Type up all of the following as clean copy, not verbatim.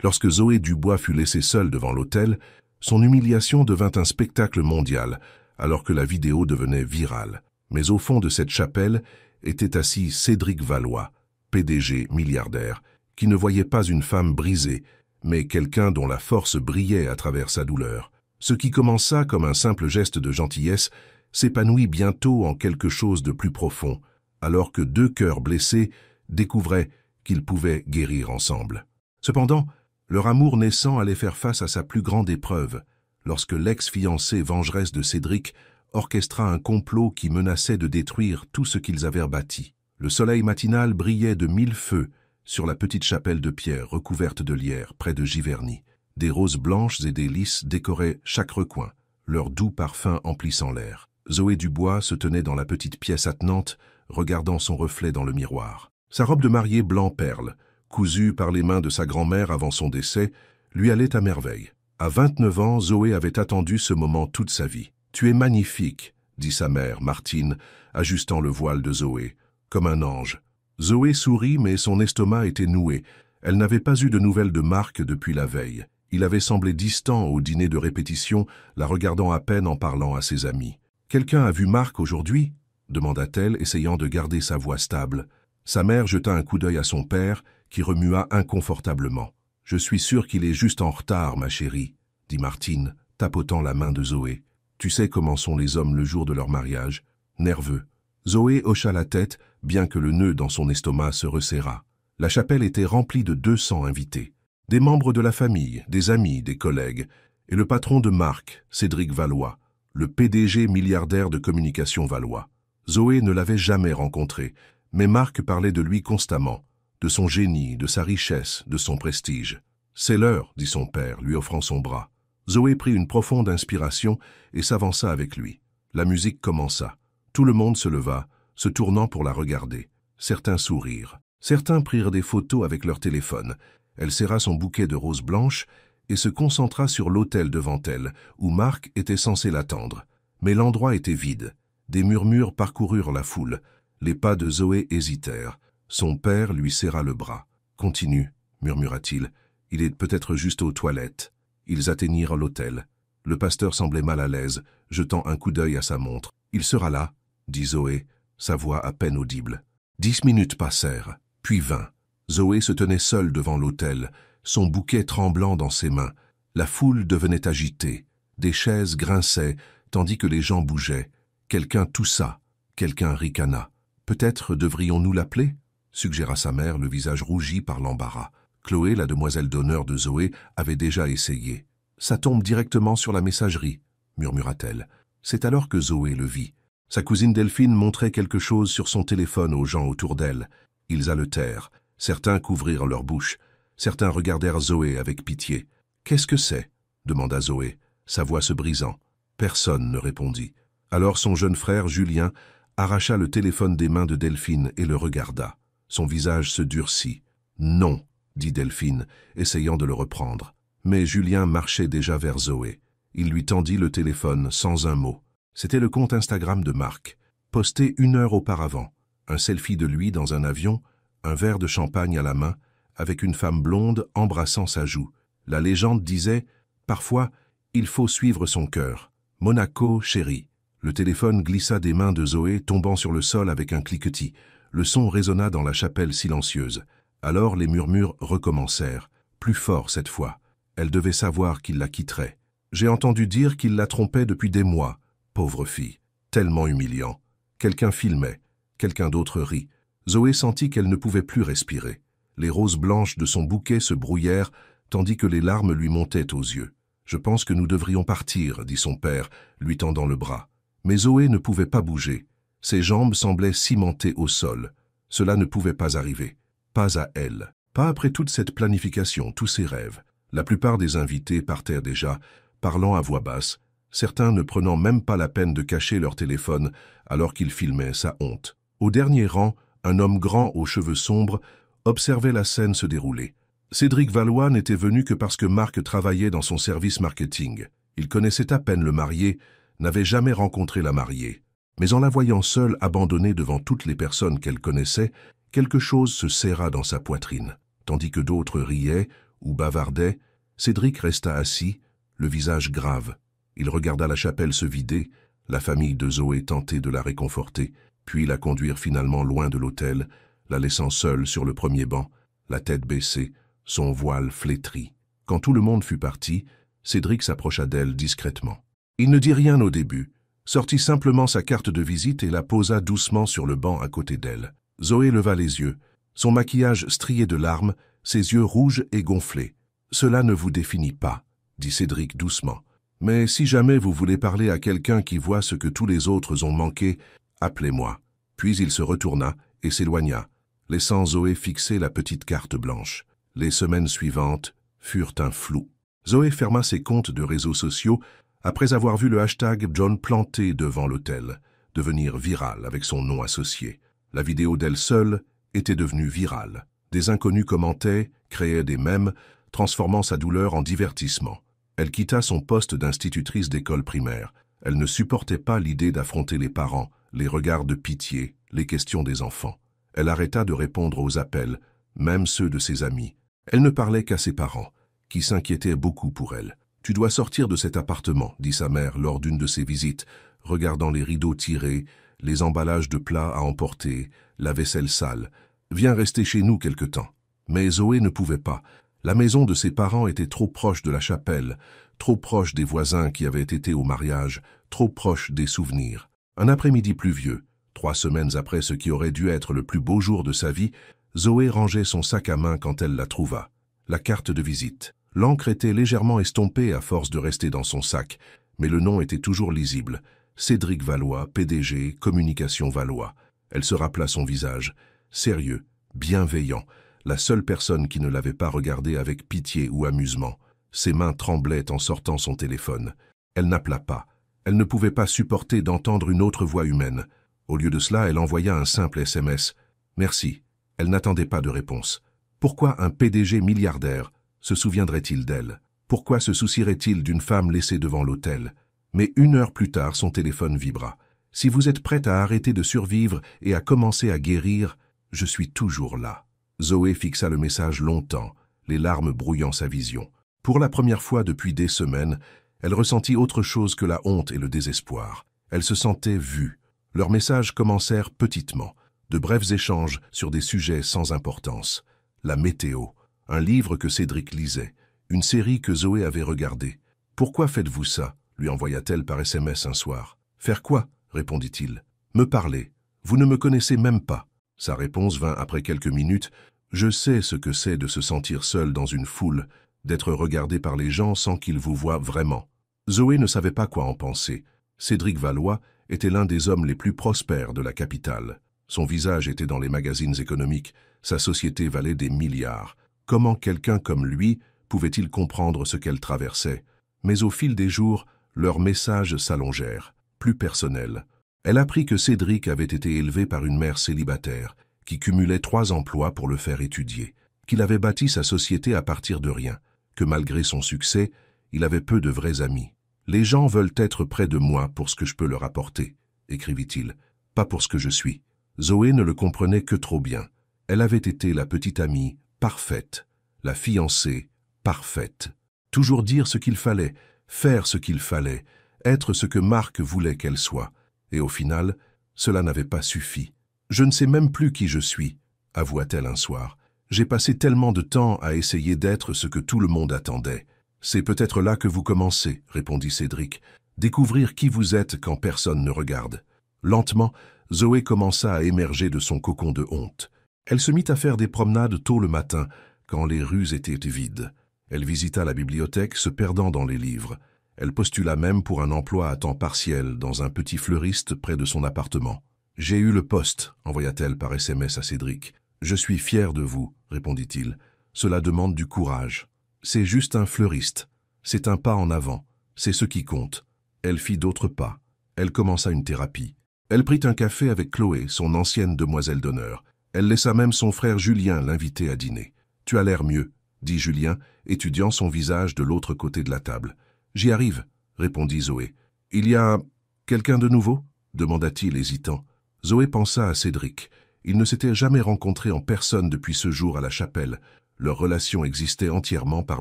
Lorsque Zoé Dubois fut laissée seule devant l'autel, son humiliation devint un spectacle mondial, alors que la vidéo devenait virale. Mais au fond de cette chapelle était assis Cédric Valois, PDG milliardaire, qui ne voyait pas une femme brisée, mais quelqu'un dont la force brillait à travers sa douleur. Ce qui commença comme un simple geste de gentillesse s'épanouit bientôt en quelque chose de plus profond, alors que deux cœurs blessés découvraient qu'ils pouvaient guérir ensemble. Cependant, leur amour naissant allait faire face à sa plus grande épreuve, lorsque l'ex-fiancée vengeresse de Cédric orchestra un complot qui menaçait de détruire tout ce qu'ils avaient bâti. Le soleil matinal brillait de 1000 feux sur la petite chapelle de pierre recouverte de lierre près de Giverny. Des roses blanches et des lys décoraient chaque recoin, leur doux parfum emplissant l'air. Zoé Dubois se tenait dans la petite pièce attenante, regardant son reflet dans le miroir. Sa robe de mariée blanc-perle, cousue par les mains de sa grand-mère avant son décès, lui allait à merveille. À 29 ans, Zoé avait attendu ce moment toute sa vie. « Tu es magnifique », dit sa mère, Martine, ajustant le voile de Zoé, comme un ange. Zoé sourit, mais son estomac était noué. Elle n'avait pas eu de nouvelles de Marc depuis la veille. Il avait semblé distant au dîner de répétition, la regardant à peine en parlant à ses amis. « Quelqu'un a vu Marc aujourd'hui » demanda-t-elle, essayant de garder sa voix stable. Sa mère jeta un coup d'œil à son père, qui remua inconfortablement. « Je suis sûre qu'il est juste en retard, ma chérie, » dit Martine, tapotant la main de Zoé. « Tu sais comment sont les hommes le jour de leur mariage, nerveux. » Zoé hocha la tête, bien que le nœud dans son estomac se resserra. La chapelle était remplie de 200 invités. Des membres de la famille, des amis, des collègues, et le patron de Marc, Cédric Valois, le PDG milliardaire de communication Valois. Zoé ne l'avait jamais rencontré, mais Marc parlait de lui constamment, de son génie, de sa richesse, de son prestige. « C'est l'heure, » dit son père, lui offrant son bras. Zoé prit une profonde inspiration et s'avança avec lui. La musique commença. Tout le monde se leva, se tournant pour la regarder. Certains sourirent. Certains prirent des photos avec leur téléphone. Elle serra son bouquet de roses blanches et se concentra sur l'autel devant elle, où Marc était censé l'attendre. Mais l'endroit était vide. Des murmures parcoururent la foule. Les pas de Zoé hésitèrent. Son père lui serra le bras. « Continue » murmura-t-il. « Il est peut-être juste aux toilettes. » Ils atteignirent l'autel. Le pasteur semblait mal à l'aise, jetant un coup d'œil à sa montre. « Il sera là » dit Zoé, sa voix à peine audible. 10 minutes passèrent, puis 20. Zoé se tenait seule devant l'autel, son bouquet tremblant dans ses mains. La foule devenait agitée. Des chaises grinçaient, tandis que les gens bougeaient. Quelqu'un toussa, quelqu'un ricana. « Peut-être devrions-nous l'appeler » suggéra sa mère, le visage rougi par l'embarras. Chloé, la demoiselle d'honneur de Zoé, avait déjà essayé. « Ça tombe directement sur la messagerie » murmura-t-elle. C'est alors que Zoé le vit. Sa cousine Delphine montrait quelque chose sur son téléphone aux gens autour d'elle. Ils haletèrent. Certains couvrirent leur bouche. Certains regardèrent Zoé avec pitié. « Qu'est-ce que c'est » demanda Zoé, sa voix se brisant. Personne ne répondit. Alors son jeune frère, Julien, arracha le téléphone des mains de Delphine et le regarda. Son visage se durcit. « Non » dit Delphine, essayant de le reprendre. Mais Julien marchait déjà vers Zoé. Il lui tendit le téléphone sans un mot. C'était le compte Instagram de Marc, posté 1 heure auparavant. Un selfie de lui dans un avion, un verre de champagne à la main, avec une femme blonde embrassant sa joue. La légende disait « Parfois, il faut suivre son cœur. Monaco, chérie ». Le téléphone glissa des mains de Zoé, tombant sur le sol avec un cliquetis. Le son résonna dans la chapelle silencieuse. Alors les murmures recommencèrent, plus forts cette fois. Elle devait savoir qu'il la quitterait. J'ai entendu dire qu'il la trompait depuis des mois. Pauvre fille, tellement humiliant. Quelqu'un filmait, quelqu'un d'autre rit. Zoé sentit qu'elle ne pouvait plus respirer. Les roses blanches de son bouquet se brouillèrent, tandis que les larmes lui montaient aux yeux. « Je pense que nous devrions partir, » dit son père, lui tendant le bras. Mais Zoé ne pouvait pas bouger. Ses jambes semblaient cimentées au sol. Cela ne pouvait pas arriver. Pas à elle. Pas après toute cette planification, tous ces rêves. La plupart des invités partèrent déjà, parlant à voix basse, certains ne prenant même pas la peine de cacher leur téléphone alors qu'ils filmaient sa honte. Au dernier rang, un homme grand aux cheveux sombres observait la scène se dérouler. Cédric Valois n'était venu que parce que Marc travaillait dans son service marketing. Il connaissait à peine le marié, n'avait jamais rencontré la mariée. Mais en la voyant seule, abandonnée devant toutes les personnes qu'elle connaissait, quelque chose se serra dans sa poitrine, tandis que d'autres riaient ou bavardait, Cédric resta assis, le visage grave. Il regarda la chapelle se vider, la famille de Zoé tenter de la réconforter, puis la conduire finalement loin de l'autel, la laissant seule sur le premier banc, la tête baissée, son voile flétri. Quand tout le monde fut parti, Cédric s'approcha d'elle discrètement. Il ne dit rien au début, sortit simplement sa carte de visite et la posa doucement sur le banc à côté d'elle. Zoé leva les yeux, son maquillage strié de larmes, ses yeux rouges et gonflés. « Cela ne vous définit pas, » dit Cédric doucement. « Mais si jamais vous voulez parler à quelqu'un qui voit ce que tous les autres ont manqué, appelez-moi. » Puis il se retourna et s'éloigna, laissant Zoé fixer la petite carte blanche. Les semaines suivantes furent un flou. Zoé ferma ses comptes de réseaux sociaux après avoir vu le hashtag John planté devant l'hôtel, devenir viral avec son nom associé. La vidéo d'elle seule était devenue virale. Des inconnus commentaient, créaient des mèmes, transformant sa douleur en divertissement. Elle quitta son poste d'institutrice d'école primaire. Elle ne supportait pas l'idée d'affronter les parents, les regards de pitié, les questions des enfants. Elle arrêta de répondre aux appels, même ceux de ses amis. Elle ne parlait qu'à ses parents, qui s'inquiétaient beaucoup pour elle. « Tu dois sortir de cet appartement », dit sa mère lors d'une de ses visites, regardant les rideaux tirés, les emballages de plats à emporter, la vaisselle sale. « Viens rester chez nous quelque temps. » Mais Zoé ne pouvait pas. La maison de ses parents était trop proche de la chapelle, trop proche des voisins qui avaient été au mariage, trop proche des souvenirs. Un après-midi pluvieux, 3 semaines après ce qui aurait dû être le plus beau jour de sa vie, Zoé rangeait son sac à main quand elle la trouva. La carte de visite. L'encre était légèrement estompée à force de rester dans son sac, mais le nom était toujours lisible. Cédric Valois, PDG, Communication Valois. Elle se rappela son visage, sérieux, bienveillant, la seule personne qui ne l'avait pas regardé avec pitié ou amusement. Ses mains tremblaient en sortant son téléphone. Elle n'appela pas. Elle ne pouvait pas supporter d'entendre une autre voix humaine. Au lieu de cela, elle envoya un simple SMS. « Merci ». Elle n'attendait pas de réponse. Pourquoi un PDG milliardaire se souviendrait-il d'elle? Pourquoi se soucierait-il d'une femme laissée devant l'autel? Mais 1 heure plus tard, son téléphone vibra. « Si vous êtes prête à arrêter de survivre et à commencer à guérir, je suis toujours là. » Zoé fixa le message longtemps, les larmes brouillant sa vision. Pour la première fois depuis des semaines, elle ressentit autre chose que la honte et le désespoir. Elle se sentait vue. Leurs messages commencèrent petitement, de brefs échanges sur des sujets sans importance. La météo, un livre que Cédric lisait, une série que Zoé avait regardée. « Pourquoi faites-vous ça ?» lui envoya-t-elle par SMS un soir. « Faire quoi ?» répondit-il. « Me parler. Vous ne me connaissez même pas. » Sa réponse vint après quelques minutes. « Je sais ce que c'est de se sentir seul dans une foule, d'être regardé par les gens sans qu'ils vous voient vraiment. » Zoé ne savait pas quoi en penser. Cédric Valois était l'un des hommes les plus prospères de la capitale. Son visage était dans les magazines économiques, sa société valait des milliards. Comment quelqu'un comme lui pouvait-il comprendre ce qu'elle traversait? Mais au fil des jours, leurs messages s'allongèrent, plus personnels. Elle apprit que Cédric avait été élevé par une mère célibataire, qui cumulait 3 emplois pour le faire étudier, qu'il avait bâti sa société à partir de rien, que malgré son succès, il avait peu de vrais amis. « Les gens veulent être près de moi pour ce que je peux leur apporter », écrivit-il, « pas pour ce que je suis. » Zoé ne le comprenait que trop bien. Elle avait été la petite amie parfaite, la fiancée parfaite. Toujours dire ce qu'il fallait, faire ce qu'il fallait, être ce que Marc voulait qu'elle soit. Et au final, cela n'avait pas suffi. « Je ne sais même plus qui je suis », avoua-t-elle un soir. « J'ai passé tellement de temps à essayer d'être ce que tout le monde attendait. » « C'est peut-être là que vous commencez, » répondit Cédric. « Découvrir qui vous êtes quand personne ne regarde. » Lentement, Zoé commença à émerger de son cocon de honte. Elle se mit à faire des promenades tôt le matin, quand les rues étaient vides. Elle visita la bibliothèque, se perdant dans les livres. Elle postula même pour un emploi à temps partiel dans un petit fleuriste près de son appartement. « J'ai eu le poste », envoya-t-elle par SMS à Cédric. « Je suis fière de vous », répondit-il. « Cela demande du courage. » C'est juste un fleuriste. C'est un pas en avant. C'est ce qui compte. Elle fit d'autres pas. Elle commença une thérapie. Elle prit un café avec Chloé, son ancienne demoiselle d'honneur. Elle laissa même son frère Julien l'inviter à dîner. « Tu as l'air mieux », dit Julien, étudiant son visage de l'autre côté de la table. « J'y arrive », répondit Zoé. « Il y a quelqu'un de nouveau ?» demanda-t-il hésitant. Zoé pensa à Cédric. Ils ne s'étaient jamais rencontrés en personne depuis ce jour à la chapelle. Leur relation existait entièrement par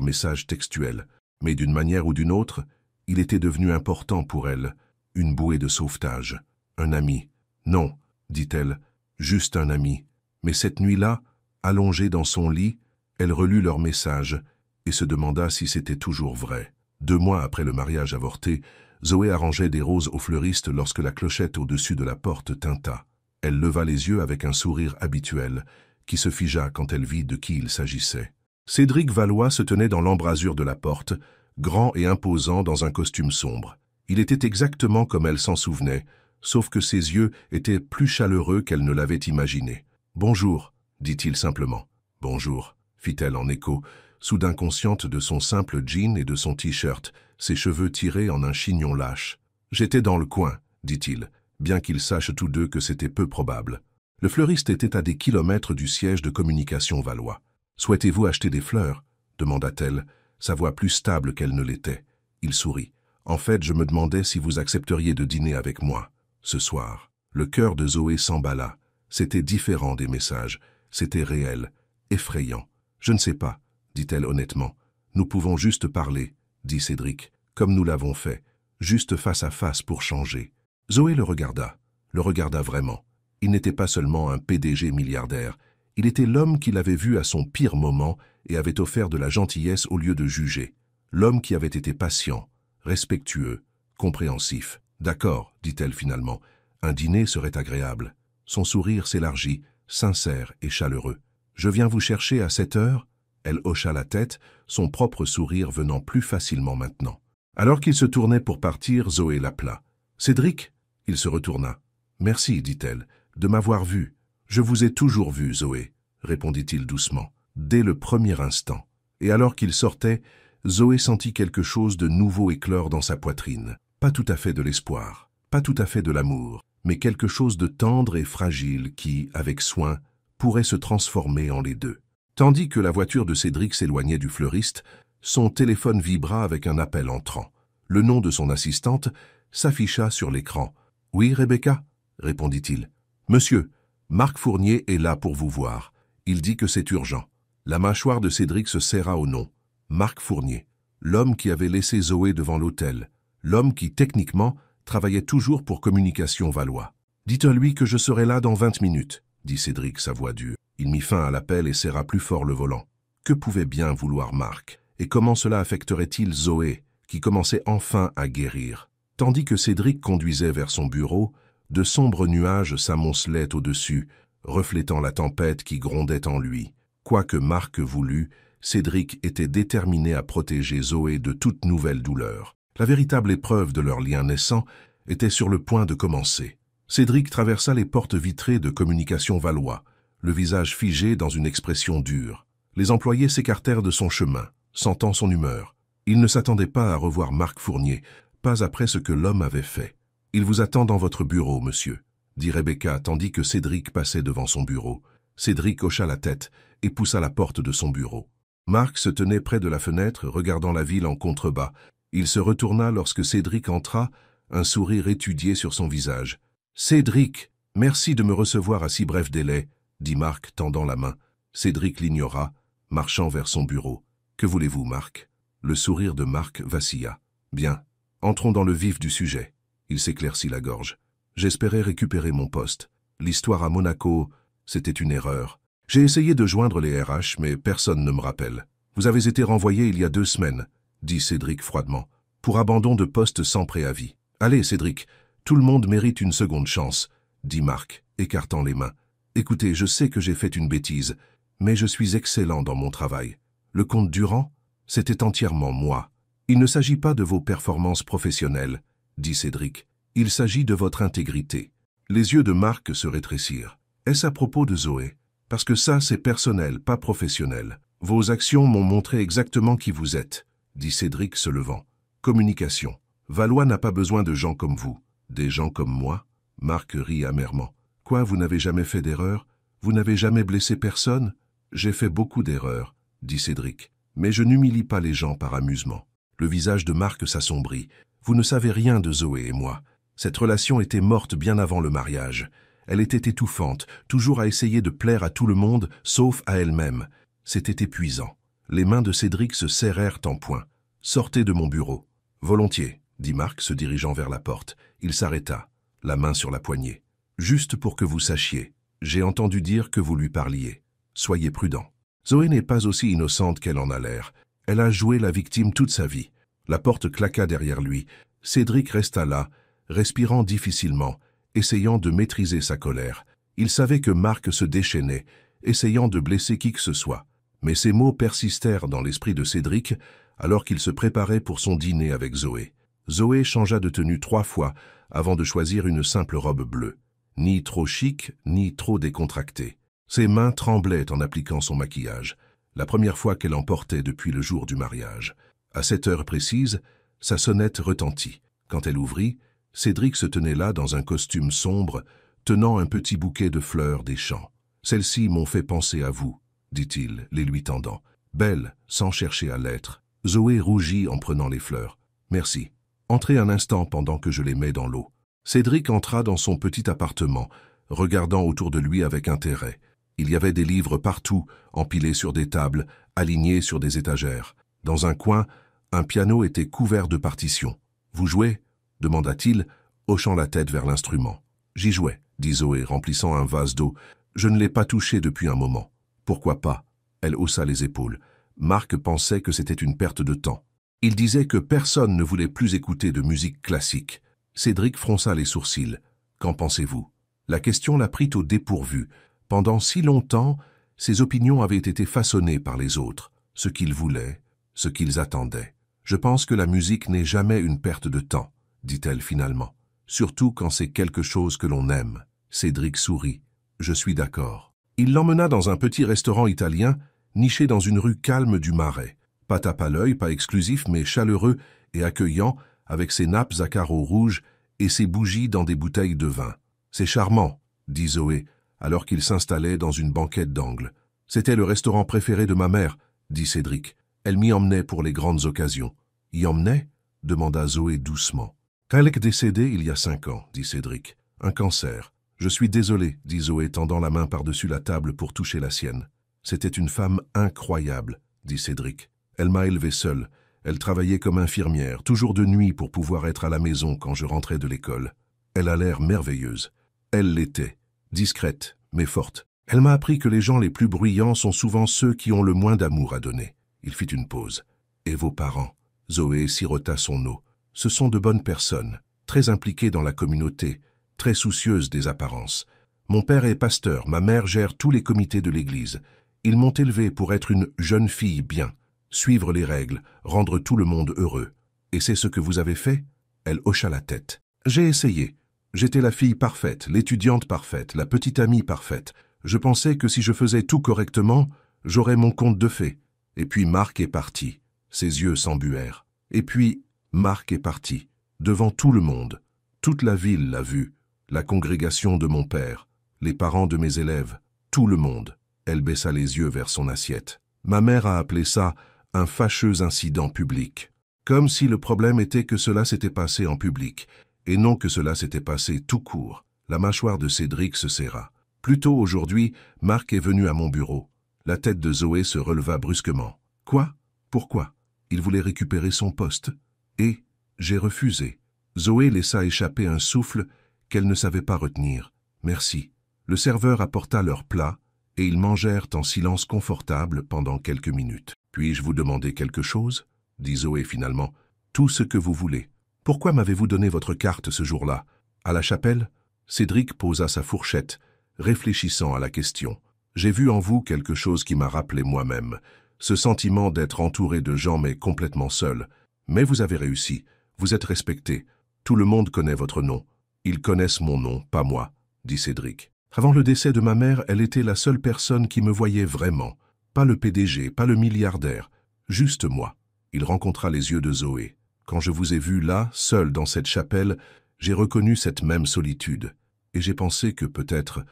message textuel. Mais d'une manière ou d'une autre, il était devenu important pour elle, une bouée de sauvetage, un ami. Non, dit-elle, juste un ami. Mais cette nuit-là, allongée dans son lit, elle relut leur message et se demanda si c'était toujours vrai. 2 mois après le mariage avorté, Zoé arrangeait des roses au fleuriste lorsque la clochette au-dessus de la porte tinta. Elle leva les yeux avec un sourire habituel, qui se figea quand elle vit de qui il s'agissait. Cédric Valois se tenait dans l'embrasure de la porte, grand et imposant dans un costume sombre. Il était exactement comme elle s'en souvenait, sauf que ses yeux étaient plus chaleureux qu'elle ne l'avait imaginé. « Bonjour », dit-il simplement. « Bonjour », fit-elle en écho, soudain consciente de son simple jean et de son t-shirt, ses cheveux tirés en un chignon lâche. « J'étais dans le coin », dit-il, bien qu'ils sachent tous deux que c'était peu probable. Le fleuriste était à des kilomètres du siège de communication Valois. « Souhaitez-vous acheter des fleurs ?» demanda-t-elle, sa voix plus stable qu'elle ne l'était. Il sourit. « En fait, je me demandais si vous accepteriez de dîner avec moi, ce soir. » Le cœur de Zoé s'emballa. C'était différent des messages. C'était réel, effrayant. « Je ne sais pas, » dit-elle honnêtement. « Nous pouvons juste parler, » dit Cédric, « comme nous l'avons fait, juste face à face pour changer. » Zoé le regarda vraiment. Il n'était pas seulement un PDG milliardaire, il était l'homme qu'il avait vu à son pire moment et avait offert de la gentillesse au lieu de juger. L'homme qui avait été patient, respectueux, compréhensif. « D'accord, » dit-elle finalement, « un dîner serait agréable. » Son sourire s'élargit, sincère et chaleureux. « Je viens vous chercher à 7 heures ?» Elle hocha la tête, son propre sourire venant plus facilement maintenant. Alors qu'il se tournait pour partir, Zoé l'appela. « Cédric ?» Il se retourna. « Merci, dit-elle, de m'avoir vu. »« Je vous ai toujours vu, Zoé, » répondit-il doucement, dès le premier instant. Et alors qu'il sortait, Zoé sentit quelque chose de nouveau éclore dans sa poitrine. Pas tout à fait de l'espoir, pas tout à fait de l'amour, mais quelque chose de tendre et fragile qui, avec soin, pourrait se transformer en les deux. Tandis que la voiture de Cédric s'éloignait du fleuriste, son téléphone vibra avec un appel entrant. Le nom de son assistante s'afficha sur l'écran. « Oui, Rebecca ?» répondit-il. « Monsieur, Marc Fournier est là pour vous voir. Il dit que c'est urgent. » La mâchoire de Cédric se serra au nom. Marc Fournier, l'homme qui avait laissé Zoé devant l'hôtel, l'homme qui, techniquement, travaillait toujours pour Communication Valois. « Dites-lui que je serai là dans 20 minutes, » dit Cédric, sa voix dure. Il mit fin à l'appel et serra plus fort le volant. Que pouvait bien vouloir Marc? Et comment cela affecterait-il Zoé, qui commençait enfin à guérir? Tandis que Cédric conduisait vers son bureau, de sombres nuages s'amoncelaient au-dessus, reflétant la tempête qui grondait en lui. Quoi que Marc voulût, Cédric était déterminé à protéger Zoé de toute nouvelle douleur. La véritable épreuve de leur lien naissant était sur le point de commencer. Cédric traversa les portes vitrées de Communication Valois, le visage figé dans une expression dure. Les employés s'écartèrent de son chemin, sentant son humeur. Ils ne s'attendaient pas à revoir Marc Fournier, pas après ce que l'homme avait fait. « Il vous attend dans votre bureau, monsieur », dit Rebecca tandis que Cédric passait devant son bureau. Cédric hocha la tête et poussa la porte de son bureau. Marc se tenait près de la fenêtre, regardant la ville en contrebas. Il se retourna lorsque Cédric entra, un sourire étudié sur son visage. « Cédric, merci de me recevoir à si bref délai, » dit Marc, tendant la main. Cédric l'ignora, marchant vers son bureau. « Que voulez-vous, Marc ?» Le sourire de Marc vacilla. « Bien, entrons dans le vif du sujet. » Il s'éclaircit la gorge. « J'espérais récupérer mon poste. L'histoire à Monaco, c'était une erreur. J'ai essayé de joindre les RH, mais personne ne me rappelle. Vous avez été renvoyé il y a 2 semaines, » dit Cédric froidement, « pour abandon de poste sans préavis. Allez, Cédric, tout le monde mérite une seconde chance, » dit Marc, écartant les mains. « Écoutez, je sais que j'ai fait une bêtise, mais je suis excellent dans mon travail. Le comte Durand, c'était entièrement moi. Il ne s'agit pas de vos performances professionnelles, » dit Cédric. « Il s'agit de votre intégrité. » Les yeux de Marc se rétrécirent. « Est-ce à propos de Zoé? Parce que ça, c'est personnel, pas professionnel. Vos actions m'ont montré exactement qui vous êtes, » dit Cédric se levant. « Communication. Valois n'a pas besoin de gens comme vous. Des gens comme moi ?» Marc rit amèrement. « Quoi, vous n'avez jamais fait d'erreur? Vous n'avez jamais blessé personne? » « J'ai fait beaucoup d'erreurs, » dit Cédric. « Mais je n'humilie pas les gens par amusement. » Le visage de Marc s'assombrit. « Vous ne savez rien de Zoé et moi. Cette relation était morte bien avant le mariage. Elle était étouffante, toujours à essayer de plaire à tout le monde, sauf à elle-même. C'était épuisant. Les mains de Cédric se serrèrent en poing. « Sortez de mon bureau. »« Volontiers, » dit Marc se dirigeant vers la porte. Il s'arrêta, la main sur la poignée. « Juste pour que vous sachiez, j'ai entendu dire que vous lui parliez. Soyez prudent. » Zoé n'est pas aussi innocente qu'elle en a l'air. Elle a joué la victime toute sa vie. La porte claqua derrière lui. Cédric resta là, respirant difficilement, essayant de maîtriser sa colère. Il savait que Marc se déchaînait, essayant de blesser qui que ce soit. Mais ces mots persistèrent dans l'esprit de Cédric alors qu'il se préparait pour son dîner avec Zoé. Zoé changea de tenue 3 fois avant de choisir une simple robe bleue. Ni trop chic, ni trop décontractée. Ses mains tremblaient en appliquant son maquillage, la première fois qu'elle en portait depuis le jour du mariage. À cette heure précise, sa sonnette retentit. Quand elle ouvrit, Cédric se tenait là dans un costume sombre, tenant un petit bouquet de fleurs des champs. « Celles-ci m'ont fait penser à vous, » dit-il, les lui tendant. Belle, sans chercher à l'être. Zoé rougit en prenant les fleurs. « Merci. Entrez un instant pendant que je les mets dans l'eau. » Cédric entra dans son petit appartement, regardant autour de lui avec intérêt. Il y avait des livres partout, empilés sur des tables, alignés sur des étagères. Dans un coin, un piano était couvert de partitions. « Vous jouez ?» demanda-t-il, hochant la tête vers l'instrument. « J'y jouais, » dit Zoé, remplissant un vase d'eau. « Je ne l'ai pas touché depuis un moment. »« Pourquoi pas ?» Elle haussa les épaules. Marc pensait que c'était une perte de temps. Il disait que personne ne voulait plus écouter de musique classique. Cédric fronça les sourcils. « Qu'en pensez-vous » La question la prit au dépourvu. Pendant si longtemps, ses opinions avaient été façonnées par les autres, ce qu'ils voulaient, ce qu'ils attendaient. « Je pense que la musique n'est jamais une perte de temps, » dit-elle finalement. « Surtout quand c'est quelque chose que l'on aime. » Cédric sourit. « Je suis d'accord. » Il l'emmena dans un petit restaurant italien, niché dans une rue calme du Marais. Pas tape à l'œil, pas exclusif, mais chaleureux et accueillant, avec ses nappes à carreaux rouges et ses bougies dans des bouteilles de vin. « C'est charmant, » dit Zoé, alors qu'il s'installait dans une banquette d'angle. « C'était le restaurant préféré de ma mère, » dit Cédric. « Elle m'y emmenait pour les grandes occasions. »« Y emmenait » demanda Zoé doucement. « Elle est décédée il y a 5 ans, » dit Cédric. « Un cancer. »« Je suis désolé, » dit Zoé, tendant la main par-dessus la table pour toucher la sienne. « C'était une femme incroyable, » dit Cédric. « Elle m'a élevé seule. Elle travaillait comme infirmière, toujours de nuit pour pouvoir être à la maison quand je rentrais de l'école. Elle a l'air merveilleuse. Elle l'était. Discrète, mais forte. Elle m'a appris que les gens les plus bruyants sont souvent ceux qui ont le moins d'amour à donner. » Il fit une pause. « Et vos parents ?» Zoé sirota son eau. « Ce sont de bonnes personnes, très impliquées dans la communauté, très soucieuses des apparences. Mon père est pasteur, ma mère gère tous les comités de l'église. Ils m'ont élevée pour être une jeune fille bien, suivre les règles, rendre tout le monde heureux. Et c'est ce que vous avez fait ?» Elle hocha la tête. « J'ai essayé. J'étais la fille parfaite, l'étudiante parfaite, la petite amie parfaite. Je pensais que si je faisais tout correctement, j'aurais mon conte de fées. Et puis Marc est parti. » Ses yeux s'embuèrent. « Et puis Marc est parti, devant tout le monde. Toute la ville l'a vu, la congrégation de mon père, les parents de mes élèves, tout le monde. » Elle baissa les yeux vers son assiette. Ma mère a appelé ça un fâcheux incident public. Comme si le problème était que cela s'était passé en public, et non que cela s'était passé tout court. La mâchoire de Cédric se serra. Plus tôt aujourd'hui, Marc est venu à mon bureau. La tête de Zoé se releva brusquement. « Quoi ? Pourquoi ? Il voulait récupérer son poste. Et j'ai refusé. » Zoé laissa échapper un souffle qu'elle ne savait pas retenir. « Merci. » Le serveur apporta leur plat, et ils mangèrent en silence confortable pendant quelques minutes. « Puis-je vous demander quelque chose ?» dit Zoé finalement. « Tout ce que vous voulez. Pourquoi m'avez-vous donné votre carte ce jour-là? À la chapelle ?» Cédric posa sa fourchette, réfléchissant à la question. « J'ai vu en vous quelque chose qui m'a rappelé moi-même. Ce sentiment d'être entouré de gens mais complètement seul. Mais vous avez réussi. Vous êtes respecté. Tout le monde connaît votre nom. Ils connaissent mon nom, pas moi, » dit Cédric. « Avant le décès de ma mère, elle était la seule personne qui me voyait vraiment. Pas le PDG, pas le milliardaire. Juste moi. » Il rencontra les yeux de Zoé. « Quand je vous ai vu là, seul dans cette chapelle, j'ai reconnu cette même solitude. Et j'ai pensé que peut-être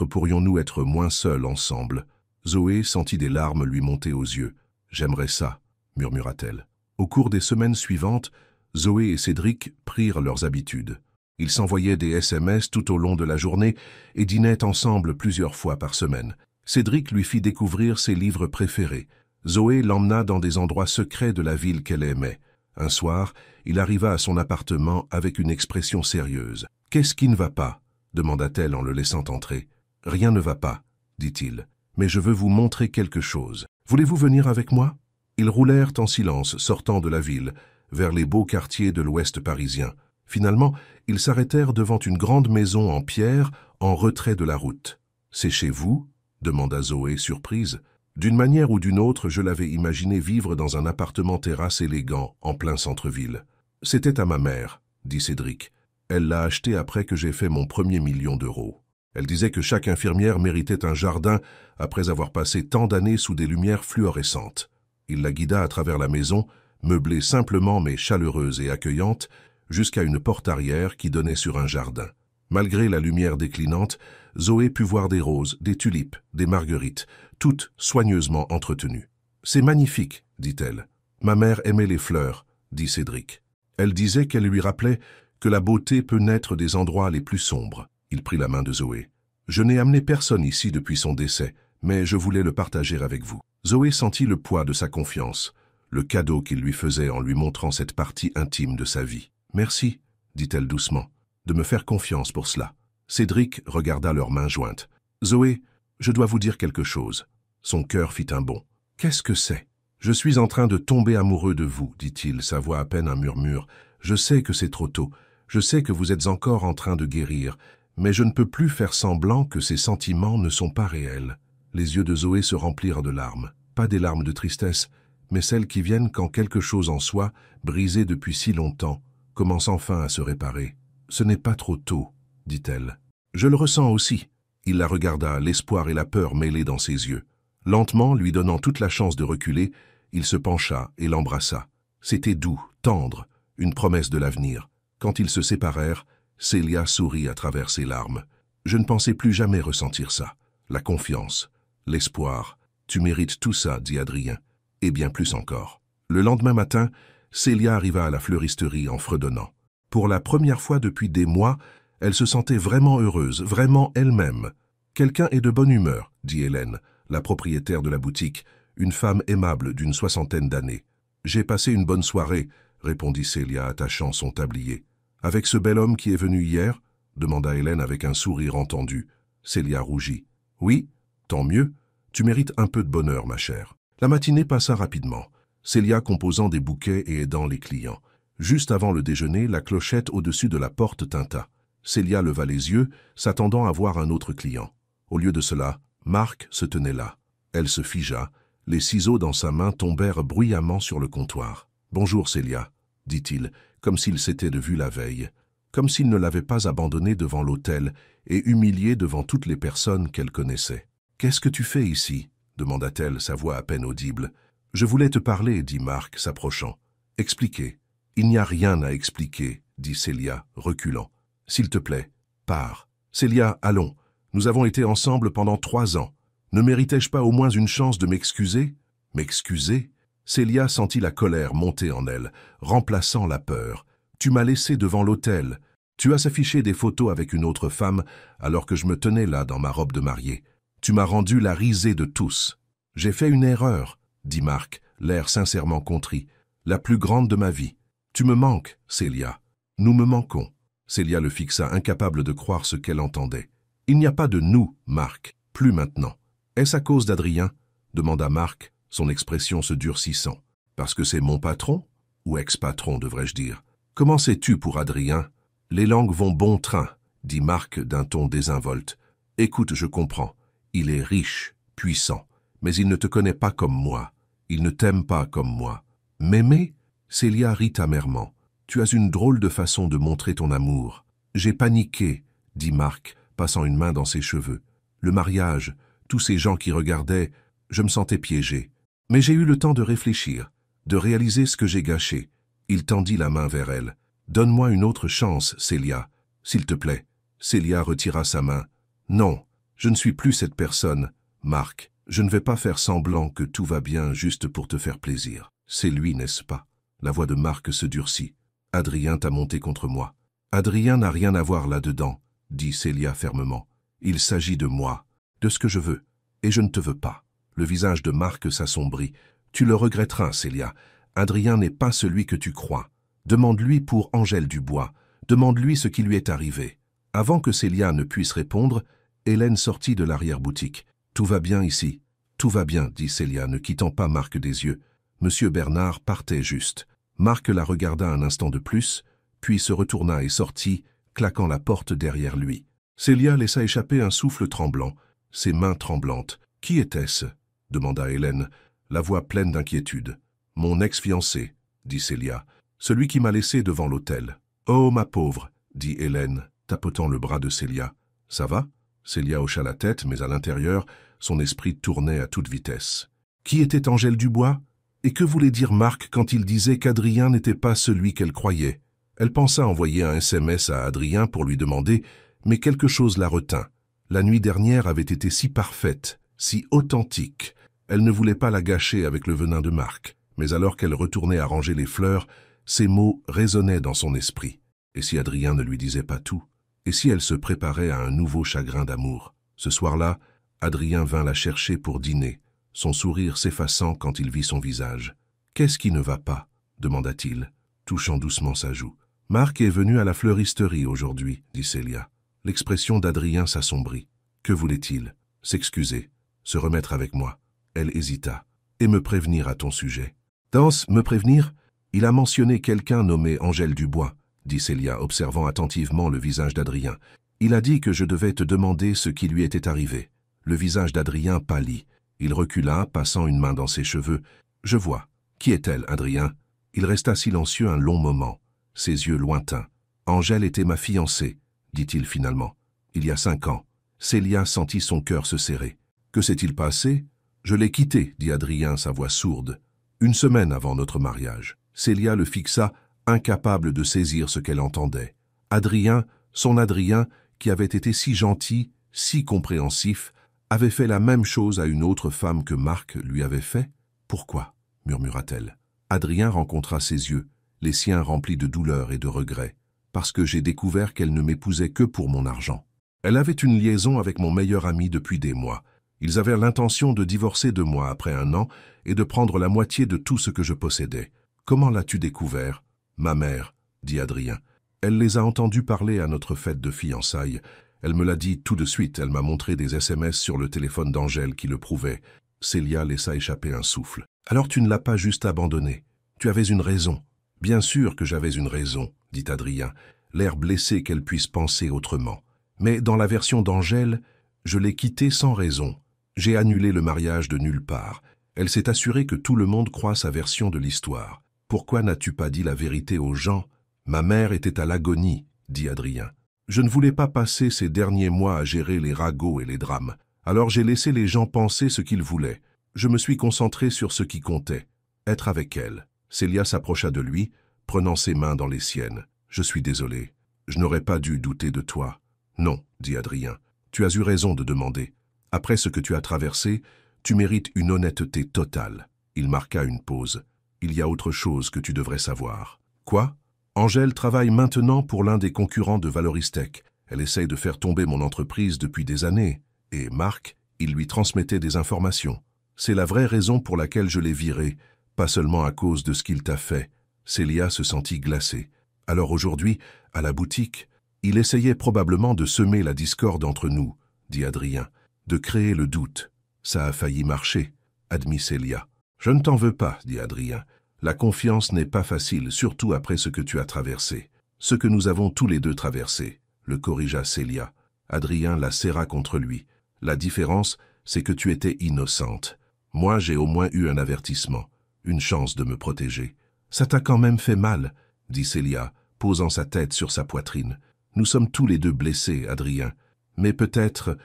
pourrions-nous être moins seuls ensemble. » Zoé sentit des larmes lui monter aux yeux. « J'aimerais ça, » murmura-t-elle. Au cours des semaines suivantes, Zoé et Cédric prirent leurs habitudes. Ils s'envoyaient des SMS tout au long de la journée et dînaient ensemble plusieurs fois par semaine. Cédric lui fit découvrir ses livres préférés. Zoé l'emmena dans des endroits secrets de la ville qu'elle aimait. Un soir, il arriva à son appartement avec une expression sérieuse. « Qu'est-ce qui ne va pas ?» demanda-t-elle en le laissant entrer. « Rien ne va pas, » dit-il. « Mais je veux vous montrer quelque chose. Voulez-vous venir avec moi ?» Ils roulèrent en silence, sortant de la ville, vers les beaux quartiers de l'ouest parisien. Finalement, ils s'arrêtèrent devant une grande maison en pierre, en retrait de la route. « C'est chez vous ?» demanda Zoé, surprise. « D'une manière ou d'une autre, je l'avais imaginé vivre dans un appartement terrasse élégant, en plein centre-ville. »« C'était à ma mère, » dit Cédric. « Elle l'a acheté après que j'ai fait mon premier million d'euros. Elle disait que chaque infirmière méritait un jardin après avoir passé tant d'années sous des lumières fluorescentes. » Il la guida à travers la maison, meublée simplement mais chaleureuse et accueillante, jusqu'à une porte arrière qui donnait sur un jardin. Malgré la lumière déclinante, Zoé put voir des roses, des tulipes, des marguerites, toutes soigneusement entretenues. « C'est magnifique, » dit-elle. « Ma mère aimait les fleurs, » dit Cédric. Elle disait qu'elle lui rappelait que la beauté peut naître des endroits les plus sombres. Il prit la main de Zoé. « Je n'ai amené personne ici depuis son décès, mais je voulais le partager avec vous. » Zoé sentit le poids de sa confiance, le cadeau qu'il lui faisait en lui montrant cette partie intime de sa vie. « Merci, » dit-elle doucement, « de me faire confiance pour cela. » Cédric regarda leurs mains jointes. « Zoé, je dois vous dire quelque chose. » Son cœur fit un bond. « Qu'est-ce que c'est ?»« Je suis en train de tomber amoureux de vous, » dit-il, sa voix à peine un murmure. « Je sais que c'est trop tôt. Je sais que vous êtes encore en train de guérir. Mais je ne peux plus faire semblant que ces sentiments ne sont pas réels. » Les yeux de Zoé se remplirent de larmes. Pas des larmes de tristesse, mais celles qui viennent quand quelque chose en soi, brisé depuis si longtemps, commence enfin à se réparer. « Ce n'est pas trop tôt, » dit-elle. « Je le ressens aussi. » Il la regarda, l'espoir et la peur mêlés dans ses yeux. Lentement, lui donnant toute la chance de reculer, il se pencha et l'embrassa. C'était doux, tendre, une promesse de l'avenir. Quand ils se séparèrent, Célia sourit à travers ses larmes. « Je ne pensais plus jamais ressentir ça. La confiance, l'espoir. Tu mérites tout ça, » dit Adrien, et bien plus encore. Le lendemain matin, Célia arriva à la fleuristerie en fredonnant. Pour la première fois depuis des mois, elle se sentait vraiment heureuse, vraiment elle-même. « Quelqu'un est de bonne humeur, » dit Hélène, la propriétaire de la boutique, une femme aimable d'une 60aine d'années. « J'ai passé une bonne soirée, » répondit Célia, attachant son tablier. « Avec ce bel homme qui est venu hier ?» demanda Hélène avec un sourire entendu. Célia rougit. « Oui, tant mieux. Tu mérites un peu de bonheur, ma chère. » La matinée passa rapidement, Célia composant des bouquets et aidant les clients. Juste avant le déjeuner, la clochette au-dessus de la porte tinta. Célia leva les yeux, s'attendant à voir un autre client. Au lieu de cela, Marc se tenait là. Elle se figea, les ciseaux dans sa main tombèrent bruyamment sur le comptoir. « Bonjour Célia, » dit-il, comme s'il s'était vu la veille, comme s'il ne l'avait pas abandonnée devant l'hôtel et humiliée devant toutes les personnes qu'elle connaissait. « Qu'est-ce que tu fais ici ?» demanda-t-elle, sa voix à peine audible. « Je voulais te parler, » dit Marc, s'approchant. « Expliquer. »« Il n'y a rien à expliquer, » dit Célia, reculant. « S'il te plaît, pars. »« Célia, allons. Nous avons été ensemble pendant 3 ans. Ne méritais-je pas au moins une chance de m'excuser ?»« M'excuser ?» Célia sentit la colère monter en elle, remplaçant la peur. « Tu m'as laissé devant l'hôtel. Tu as s'affiché des photos avec une autre femme alors que je me tenais là dans ma robe de mariée. Tu m'as rendu la risée de tous. »« J'ai fait une erreur, » dit Marc, l'air sincèrement contrit. « La plus grande de ma vie. Tu me manques, Célia. Nous me manquons. » Célia le fixa, incapable de croire ce qu'elle entendait. « Il n'y a pas de nous, Marc. Plus maintenant. »« Est-ce à cause d'Adrien ?» demanda Marc, son expression se durcissant. « Parce que c'est mon patron ? Ou ex-patron, devrais-je dire. Comment sais-tu pour Adrien ? » « Les langues vont bon train, » dit Marc d'un ton désinvolte. « Écoute, je comprends. Il est riche, puissant, mais il ne te connaît pas comme moi. Il ne t'aime pas comme moi. »« M'aimer ?» Célia rit amèrement. « Tu as une drôle de façon de montrer ton amour. »« J'ai paniqué, » dit Marc, passant une main dans ses cheveux. « Le mariage, tous ces gens qui regardaient, je me sentais piégé. Mais j'ai eu le temps de réfléchir, de réaliser ce que j'ai gâché. » Il tendit la main vers elle. « Donne-moi une autre chance, Célia, s'il te plaît. » Célia retira sa main. « Non, je ne suis plus cette personne, Marc. Je ne vais pas faire semblant que tout va bien juste pour te faire plaisir. C'est lui, n'est-ce pas ?» La voix de Marc se durcit. « Adrien t'a monté contre moi. »« Adrien n'a rien à voir là-dedans, » dit Célia fermement. « Il s'agit de moi, de ce que je veux. Et je ne te veux pas. Le visage de Marc s'assombrit. Tu le regretteras, Célia. Adrien n'est pas celui que tu crois. Demande-lui pour Angèle Dubois. Demande-lui ce qui lui est arrivé. Avant que Célia ne puisse répondre, Hélène sortit de l'arrière-boutique. Tout va bien ici. Tout va bien, dit Célia, ne quittant pas Marc des yeux. Monsieur Bernard partait juste. Marc la regarda un instant de plus, puis se retourna et sortit, claquant la porte derrière lui. Célia laissa échapper un souffle tremblant, ses mains tremblantes. « Qui était-ce » demanda Hélène, la voix pleine d'inquiétude. « Mon ex-fiancé, » dit Célia, « celui qui m'a laissé devant l'hôtel. »« Oh, ma pauvre, » dit Hélène, tapotant le bras de Célia. « Ça va ?» Célia hocha la tête, mais à l'intérieur, son esprit tournait à toute vitesse. Qui était Angèle Dubois? Et que voulait dire Marc quand il disait qu'Adrien n'était pas celui qu'elle croyait? Elle pensa envoyer un SMS à Adrien pour lui demander, mais quelque chose la retint. La nuit dernière avait été si parfaite, si authentique. Elle ne voulait pas la gâcher avec le venin de Marc. Mais alors qu'elle retournait à ranger les fleurs, ces mots résonnaient dans son esprit. Et si Adrien ne lui disait pas tout? Et si elle se préparait à un nouveau chagrin d'amour? Ce soir-là, Adrien vint la chercher pour dîner, son sourire s'effaçant quand il vit son visage. « Qu'est-ce qui ne va pas ?» demanda-t-il, touchant doucement sa joue. « Marc est venu à la fleuristerie aujourd'hui, » dit Célia. L'expression d'Adrien s'assombrit. Que voulait-il? S'excuser, se remettre avec moi. Elle hésita. Et me prévenir à ton sujet. Danse, me prévenir? Il a mentionné quelqu'un nommé Angèle Dubois, dit Célia, observant attentivement le visage d'Adrien. Il a dit que je devais te demander ce qui lui était arrivé. Le visage d'Adrien pâlit. Il recula, passant une main dans ses cheveux. Je vois. Qui est-elle, Adrien? Il resta silencieux un long moment, ses yeux lointains. Angèle était ma fiancée, dit-il finalement. Il y a 5 ans. Célia sentit son cœur se serrer. Que s'est-il passé? Je l'ai quittée, dit Adrien, sa voix sourde. 1 semaine avant notre mariage. Célia le fixa, incapable de saisir ce qu'elle entendait. Adrien, son Adrien, qui avait été si gentil, si compréhensif, avait fait la même chose à une autre femme que Marc lui avait fait? Pourquoi? Murmura-t-elle. Adrien rencontra ses yeux, les siens remplis de douleur et de regret, parce que j'ai découvert qu'elle ne m'épousait que pour mon argent. Elle avait une liaison avec mon meilleur ami depuis des mois. Ils avaient l'intention de divorcer de moi après 1 an et de prendre la moitié de tout ce que je possédais. Comment l'as-tu découvert? Ma mère, dit Adrien. Elle les a entendus parler à notre fête de fiançailles. Elle me l'a dit tout de suite, elle m'a montré des SMS sur le téléphone d'Angèle qui le prouvaient. Célia laissa échapper un souffle. Alors tu ne l'as pas juste abandonnée. Tu avais une raison. Bien sûr que j'avais une raison, dit Adrien, l'air blessé qu'elle puisse penser autrement. Mais dans la version d'Angèle, je l'ai quittée sans raison. J'ai annulé le mariage de nulle part. Elle s'est assurée que tout le monde croit sa version de l'histoire. Pourquoi n'as-tu pas dit la vérité aux gens? Ma mère était à l'agonie, dit Adrien. Je ne voulais pas passer ces derniers mois à gérer les ragots et les drames. Alors j'ai laissé les gens penser ce qu'ils voulaient. Je me suis concentré sur ce qui comptait, être avec elle. Célia s'approcha de lui, prenant ses mains dans les siennes. Je suis désolé. Je n'aurais pas dû douter de toi. Non, dit Adrien. Tu as eu raison de demander. Après ce que tu as traversé, tu mérites une honnêteté totale. Il marqua une pause. Il y a autre chose que tu devrais savoir. Quoi? Angèle travaille maintenant pour l'un des concurrents de Valoristech. Elle essaye de faire tomber mon entreprise depuis des années. Et Marc, il lui transmettait des informations. C'est la vraie raison pour laquelle je l'ai viré, pas seulement à cause de ce qu'il t'a fait. Célia se sentit glacée. Alors aujourd'hui, à la boutique, il essayait probablement de semer la discorde entre nous, dit Adrien, de créer le doute. Ça a failli marcher, admit Célia. Je ne t'en veux pas, dit Adrien. La confiance n'est pas facile, surtout après ce que tu as traversé. Ce que nous avons tous les deux traversé, le corrigea Célia. Adrien la serra contre lui. La différence, c'est que tu étais innocente. Moi, j'ai au moins eu un avertissement, une chance de me protéger. Ça t'a quand même fait mal, dit Célia, posant sa tête sur sa poitrine. Nous sommes tous les deux blessés, Adrien. Mais peut-être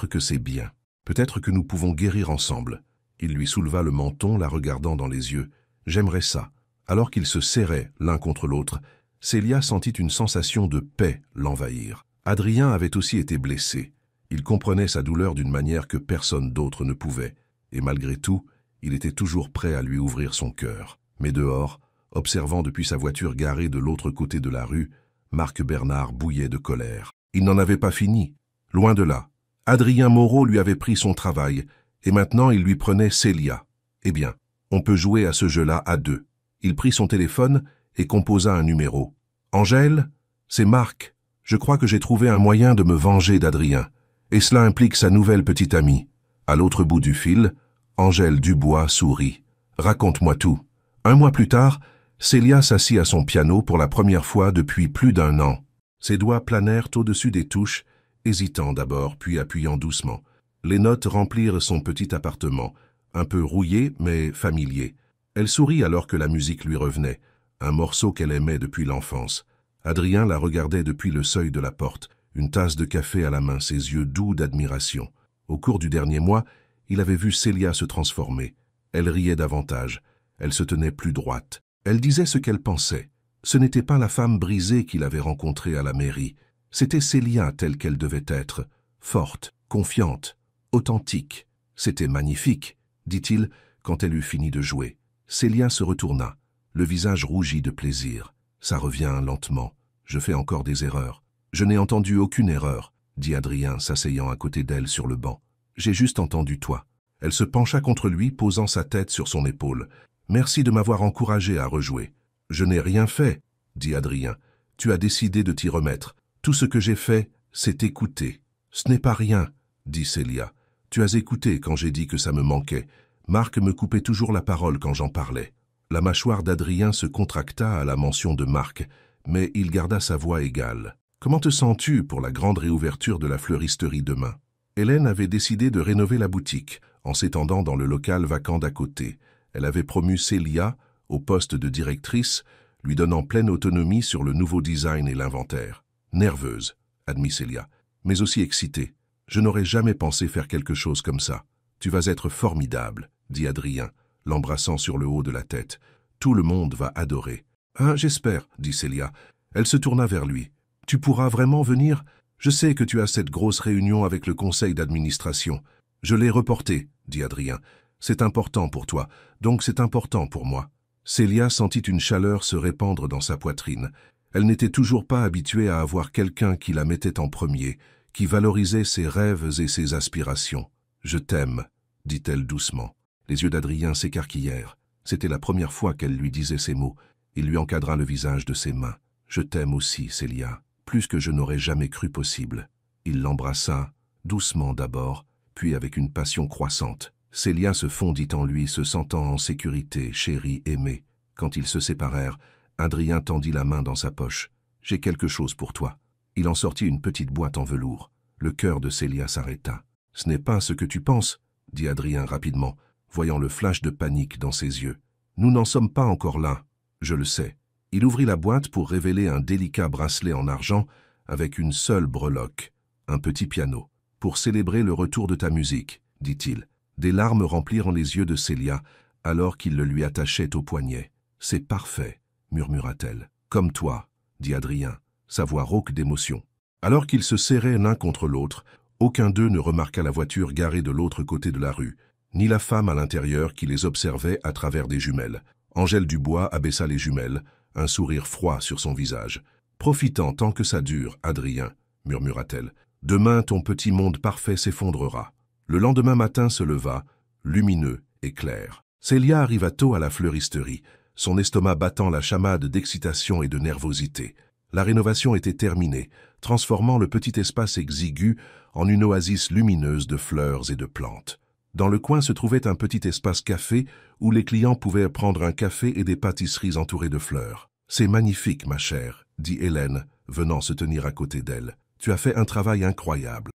que c'est bien. Peut-être que nous pouvons guérir ensemble. Il lui souleva le menton, la regardant dans les yeux. J'aimerais ça. Alors qu'ils se serraient l'un contre l'autre, Célia sentit une sensation de paix l'envahir. Adrien avait aussi été blessé. Il comprenait sa douleur d'une manière que personne d'autre ne pouvait. Et malgré tout, il était toujours prêt à lui ouvrir son cœur. Mais dehors, observant depuis sa voiture garée de l'autre côté de la rue, Marc Bernard bouillait de colère. Il n'en avait pas fini. Loin de là. Adrien Moreau lui avait pris son travail, et maintenant il lui prenait Célia. Eh bien, on peut jouer à ce jeu-là à deux. Il prit son téléphone et composa un numéro. « Angèle, c'est Marc. Je crois que j'ai trouvé un moyen de me venger d'Adrien. Et cela implique sa nouvelle petite amie. » À l'autre bout du fil, Angèle Dubois sourit. « Raconte-moi tout. » Un mois plus tard, Célia s'assit à son piano pour la première fois depuis plus d'1 an. Ses doigts planèrent au-dessus des touches, hésitant d'abord, puis appuyant doucement. Les notes remplirent son petit appartement, un peu rouillé mais familier. Elle sourit alors que la musique lui revenait, un morceau qu'elle aimait depuis l'enfance. Adrien la regardait depuis le seuil de la porte, une tasse de café à la main, ses yeux doux d'admiration. Au cours du dernier mois, il avait vu Célia se transformer. Elle riait davantage, elle se tenait plus droite. Elle disait ce qu'elle pensait. Ce n'était pas la femme brisée qu'il avait rencontrée à la mairie. C'était Célia telle qu'elle devait être, forte, confiante, authentique. C'était magnifique, dit-il quand elle eut fini de jouer. Célia se retourna, le visage rougi de plaisir. Ça revient lentement. Je fais encore des erreurs. Je n'ai entendu aucune erreur, dit Adrien s'asseyant à côté d'elle sur le banc. J'ai juste entendu toi. Elle se pencha contre lui, posant sa tête sur son épaule. Merci de m'avoir encouragé à rejouer. Je n'ai rien fait, dit Adrien. Tu as décidé de t'y remettre. Tout ce que j'ai fait, c'est écouter. Ce n'est pas rien, dit Célia. Tu as écouté quand j'ai dit que ça me manquait. Marc me coupait toujours la parole quand j'en parlais. La mâchoire d'Adrien se contracta à la mention de Marc, mais il garda sa voix égale. Comment te sens-tu pour la grande réouverture de la fleuristerie demain? Hélène avait décidé de rénover la boutique, en s'étendant dans le local vacant d'à côté. Elle avait promu Célia au poste de directrice, lui donnant pleine autonomie sur le nouveau design et l'inventaire. Nerveuse, admit Célia, mais aussi excitée. Je n'aurais jamais pensé faire quelque chose comme ça. Tu vas être formidable, dit Adrien, l'embrassant sur le haut de la tête. Tout le monde va adorer. Ah, j'espère, dit Célia. Elle se tourna vers lui. Tu pourras vraiment venir? Je sais que tu as cette grosse réunion avec le conseil d'administration. Je l'ai reportée, dit Adrien. C'est important pour toi, donc c'est important pour moi. Célia sentit une chaleur se répandre dans sa poitrine. Elle n'était toujours pas habituée à avoir quelqu'un qui la mettait en premier, qui valorisait ses rêves et ses aspirations. « Je t'aime », dit-elle doucement. Les yeux d'Adrien s'écarquillèrent. C'était la première fois qu'elle lui disait ces mots. Il lui encadra le visage de ses mains. « Je t'aime aussi, Célia, plus que je n'aurais jamais cru possible. » Il l'embrassa, doucement d'abord, puis avec une passion croissante. Célia se fondit en lui, se sentant en sécurité, chérie, aimée. Quand ils se séparèrent, Adrien tendit la main dans sa poche. « J'ai quelque chose pour toi. » Il en sortit une petite boîte en velours. Le cœur de Célia s'arrêta. « Ce n'est pas ce que tu penses, » dit Adrien rapidement, voyant le flash de panique dans ses yeux. « Nous n'en sommes pas encore là. Je le sais. » Il ouvrit la boîte pour révéler un délicat bracelet en argent avec une seule breloque, un petit piano. « Pour célébrer le retour de ta musique, » dit-il. Des larmes remplirent les yeux de Célia alors qu'il le lui attachait au poignet. « C'est parfait, » murmura-t-elle. « Comme toi, » dit Adrien, sa voix rauque d'émotion. Alors qu'ils se serraient l'un contre l'autre, aucun d'eux ne remarqua la voiture garée de l'autre côté de la rue, ni la femme à l'intérieur qui les observait à travers des jumelles. Angèle Dubois abaissa les jumelles, un sourire froid sur son visage. « Profitant tant que ça dure, Adrien, » murmura-t-elle. « Demain, ton petit monde parfait s'effondrera. » Le lendemain matin se leva, lumineux et clair. Célia arriva tôt à la fleuristerie, son estomac battant la chamade d'excitation et de nervosité. La rénovation était terminée, transformant le petit espace exigu en une oasis lumineuse de fleurs et de plantes. Dans le coin se trouvait un petit espace café où les clients pouvaient prendre un café et des pâtisseries entourées de fleurs. « C'est magnifique, ma chère, » dit Hélène, venant se tenir à côté d'elle. « Tu as fait un travail incroyable. »«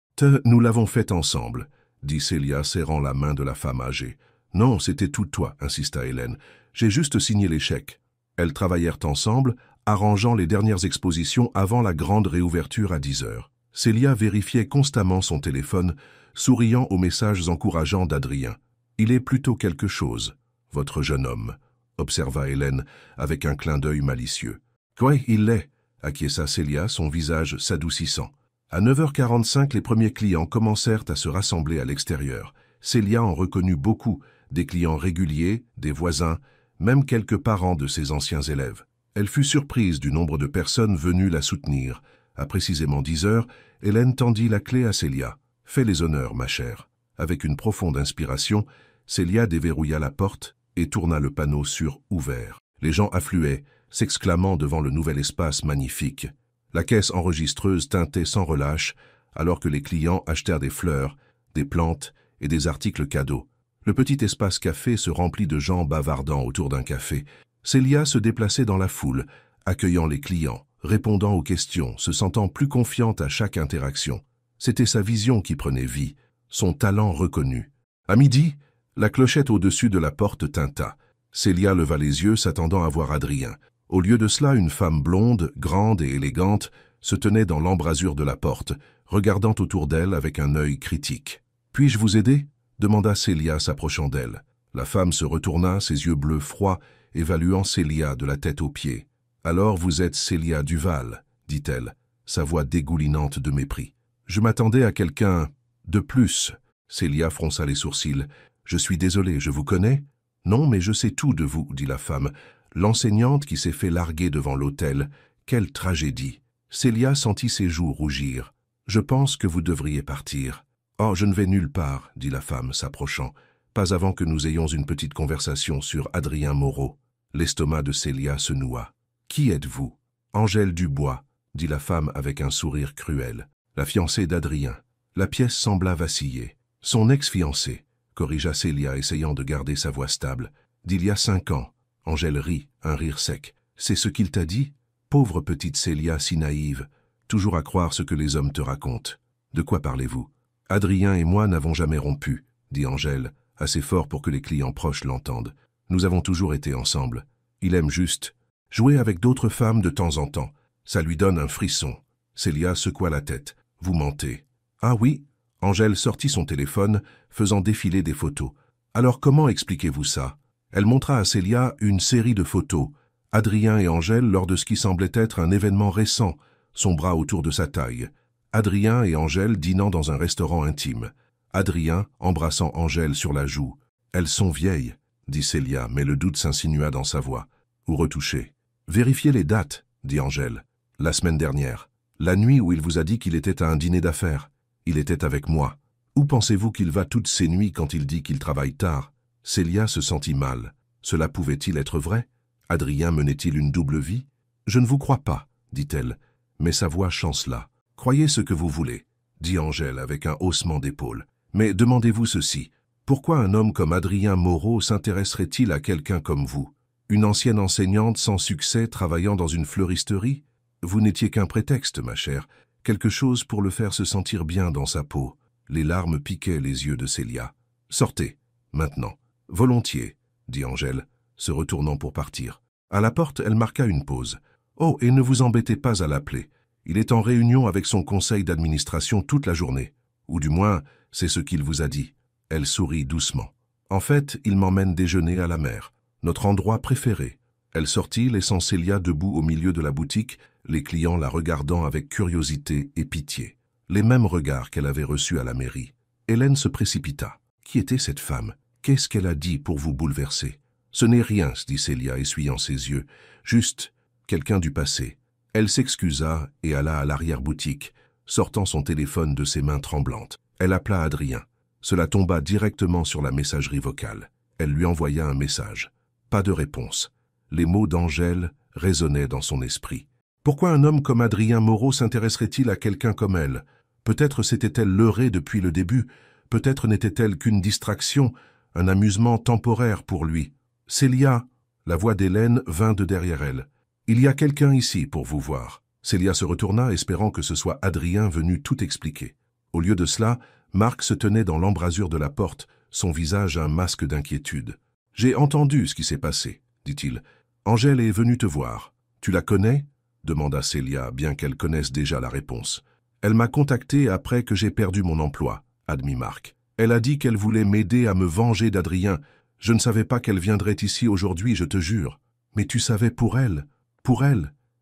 Nous l'avons fait ensemble, » dit Célia, serrant la main de la femme âgée. « Non, c'était tout toi, » insista Hélène. « J'ai juste signé les chèques. » Elles travaillèrent ensemble, arrangeant les dernières expositions avant la grande réouverture à 10 heures. Célia vérifiait constamment son téléphone, souriant aux messages encourageants d'Adrien. « Il est plutôt quelque chose, votre jeune homme, » observa Hélène avec un clin d'œil malicieux. « Oui, il l'est, » acquiesça Célia, son visage s'adoucissant. À 9h45, les premiers clients commencèrent à se rassembler à l'extérieur. Célia en reconnut beaucoup, des clients réguliers, des voisins, même quelques parents de ses anciens élèves. Elle fut surprise du nombre de personnes venues la soutenir. À précisément 10 heures, Hélène tendit la clé à Célia. Fais les honneurs, ma chère. Avec une profonde inspiration, Célia déverrouilla la porte et tourna le panneau sur « Ouvert ». Les gens affluaient, s'exclamant devant le nouvel espace magnifique. La caisse enregistreuse tintait sans relâche, alors que les clients achetèrent des fleurs, des plantes et des articles cadeaux. Le petit espace café se remplit de gens bavardant autour d'un café. Célia se déplaçait dans la foule, accueillant les clients, répondant aux questions, se sentant plus confiante à chaque interaction. C'était sa vision qui prenait vie, son talent reconnu. À midi, la clochette au-dessus de la porte tinta. Célia leva les yeux, s'attendant à voir Adrien. Au lieu de cela, une femme blonde, grande et élégante, se tenait dans l'embrasure de la porte, regardant autour d'elle avec un œil critique. « Puis-je vous aider ?» demanda Célia, s'approchant d'elle. La femme se retourna, ses yeux bleus froids, évaluant Célia de la tête aux pieds. « Alors vous êtes Célia Duval, » dit-elle, sa voix dégoulinante de mépris. « Je m'attendais à quelqu'un de plus. » Célia fronça les sourcils. « Je suis désolée, je vous connais ?»« Non, mais je sais tout de vous, » dit la femme. « L'enseignante qui s'est fait larguer devant l'hôtel. Quelle tragédie !» Célia sentit ses joues rougir. « Je pense que vous devriez partir. »« Oh, je ne vais nulle part, » dit la femme, s'approchant. « Pas avant que nous ayons une petite conversation sur Adrien Moreau. » L'estomac de Célia se noua. « Qui êtes-vous ?»« Angèle Dubois, » dit la femme avec un sourire cruel. « La fiancée d'Adrien. » La pièce sembla vaciller. « Son ex-fiancé, » corrigea Célia, essayant de garder sa voix stable. « D'il y a 5 ans. » Angèle rit, un rire sec. « C'est ce qu'il t'a dit ?» Pauvre petite Célia si naïve, toujours à croire ce que les hommes te racontent. « De quoi parlez-vous ?»« Adrien et moi n'avons jamais rompu, » dit Angèle, assez fort pour que les clients proches l'entendent. « Nous avons toujours été ensemble. Il aime juste jouer avec d'autres femmes de temps en temps. Ça lui donne un frisson. » Célia secoua la tête. « Vous mentez. »« Ah oui ?» Angèle sortit son téléphone, faisant défiler des photos. « Alors comment expliquez-vous ça ?» Elle montra à Célia une série de photos. Adrien et Angèle lors de ce qui semblait être un événement récent, son bras autour de sa taille. Adrien et Angèle dînant dans un restaurant intime. Adrien embrassant Angèle sur la joue. « Elles sont vieilles, » dit Célia, mais le doute s'insinua dans sa voix. « Ou retouchées. »« Vérifiez les dates, » dit Angèle. « La semaine dernière. La nuit où il vous a dit qu'il était à un dîner d'affaires. Il était avec moi. Où pensez-vous qu'il va toutes ces nuits quand il dit qu'il travaille tard ?» Célia se sentit mal. Cela pouvait-il être vrai? Adrien menait-il une double vie? « Je ne vous crois pas, » dit-elle, mais sa voix chancela. « Croyez ce que vous voulez, » dit Angèle avec un haussement d'épaule. « Mais demandez-vous ceci. Pourquoi un homme comme Adrien Moreau s'intéresserait-il à quelqu'un comme vous? Une ancienne enseignante sans succès travaillant dans une fleuristerie? Vous n'étiez qu'un prétexte, ma chère, quelque chose pour le faire se sentir bien dans sa peau. » Les larmes piquaient les yeux de Célia. « Sortez, maintenant. »« Volontiers, » dit Angèle, se retournant pour partir. À la porte, elle marqua une pause. « Oh, et ne vous embêtez pas à l'appeler. Il est en réunion avec son conseil d'administration toute la journée. Ou du moins, c'est ce qu'il vous a dit. » Elle sourit doucement. « En fait, il m'emmène déjeuner à la mer, notre endroit préféré. » Elle sortit, laissant Célia debout au milieu de la boutique, les clients la regardant avec curiosité et pitié. Les mêmes regards qu'elle avait reçus à la mairie. Hélène se précipita. « Qui était cette femme? Qu'est-ce qu'elle a dit pour vous bouleverser ?»« Ce n'est rien, » dit Célia, essuyant ses yeux. « Juste quelqu'un du passé. » Elle s'excusa et alla à l'arrière-boutique, sortant son téléphone de ses mains tremblantes. Elle appela Adrien. Cela tomba directement sur la messagerie vocale. Elle lui envoya un message. Pas de réponse. Les mots d'Angèle résonnaient dans son esprit. Pourquoi un homme comme Adrien Moreau s'intéresserait-il à quelqu'un comme elle? Peut-être s'était-elle leurrée depuis le début, peut-être n'était-elle qu'une distraction, un amusement temporaire pour lui. « Célia !» La voix d'Hélène vint de derrière elle. « Il y a quelqu'un ici pour vous voir. » Célia se retourna, espérant que ce soit Adrien venu tout expliquer. Au lieu de cela, Marc se tenait dans l'embrasure de la porte, son visage un masque d'inquiétude. « J'ai entendu ce qui s'est passé, » dit-il. « Angèle est venue te voir. Tu la connais ?» demanda Célia, bien qu'elle connaisse déjà la réponse. « Elle m'a contacté après que j'ai perdu mon emploi, » admit Marc. « Elle a dit qu'elle voulait m'aider à me venger d'Adrien. Je ne savais pas qu'elle viendrait ici aujourd'hui, je te jure. Mais tu savais pour elle.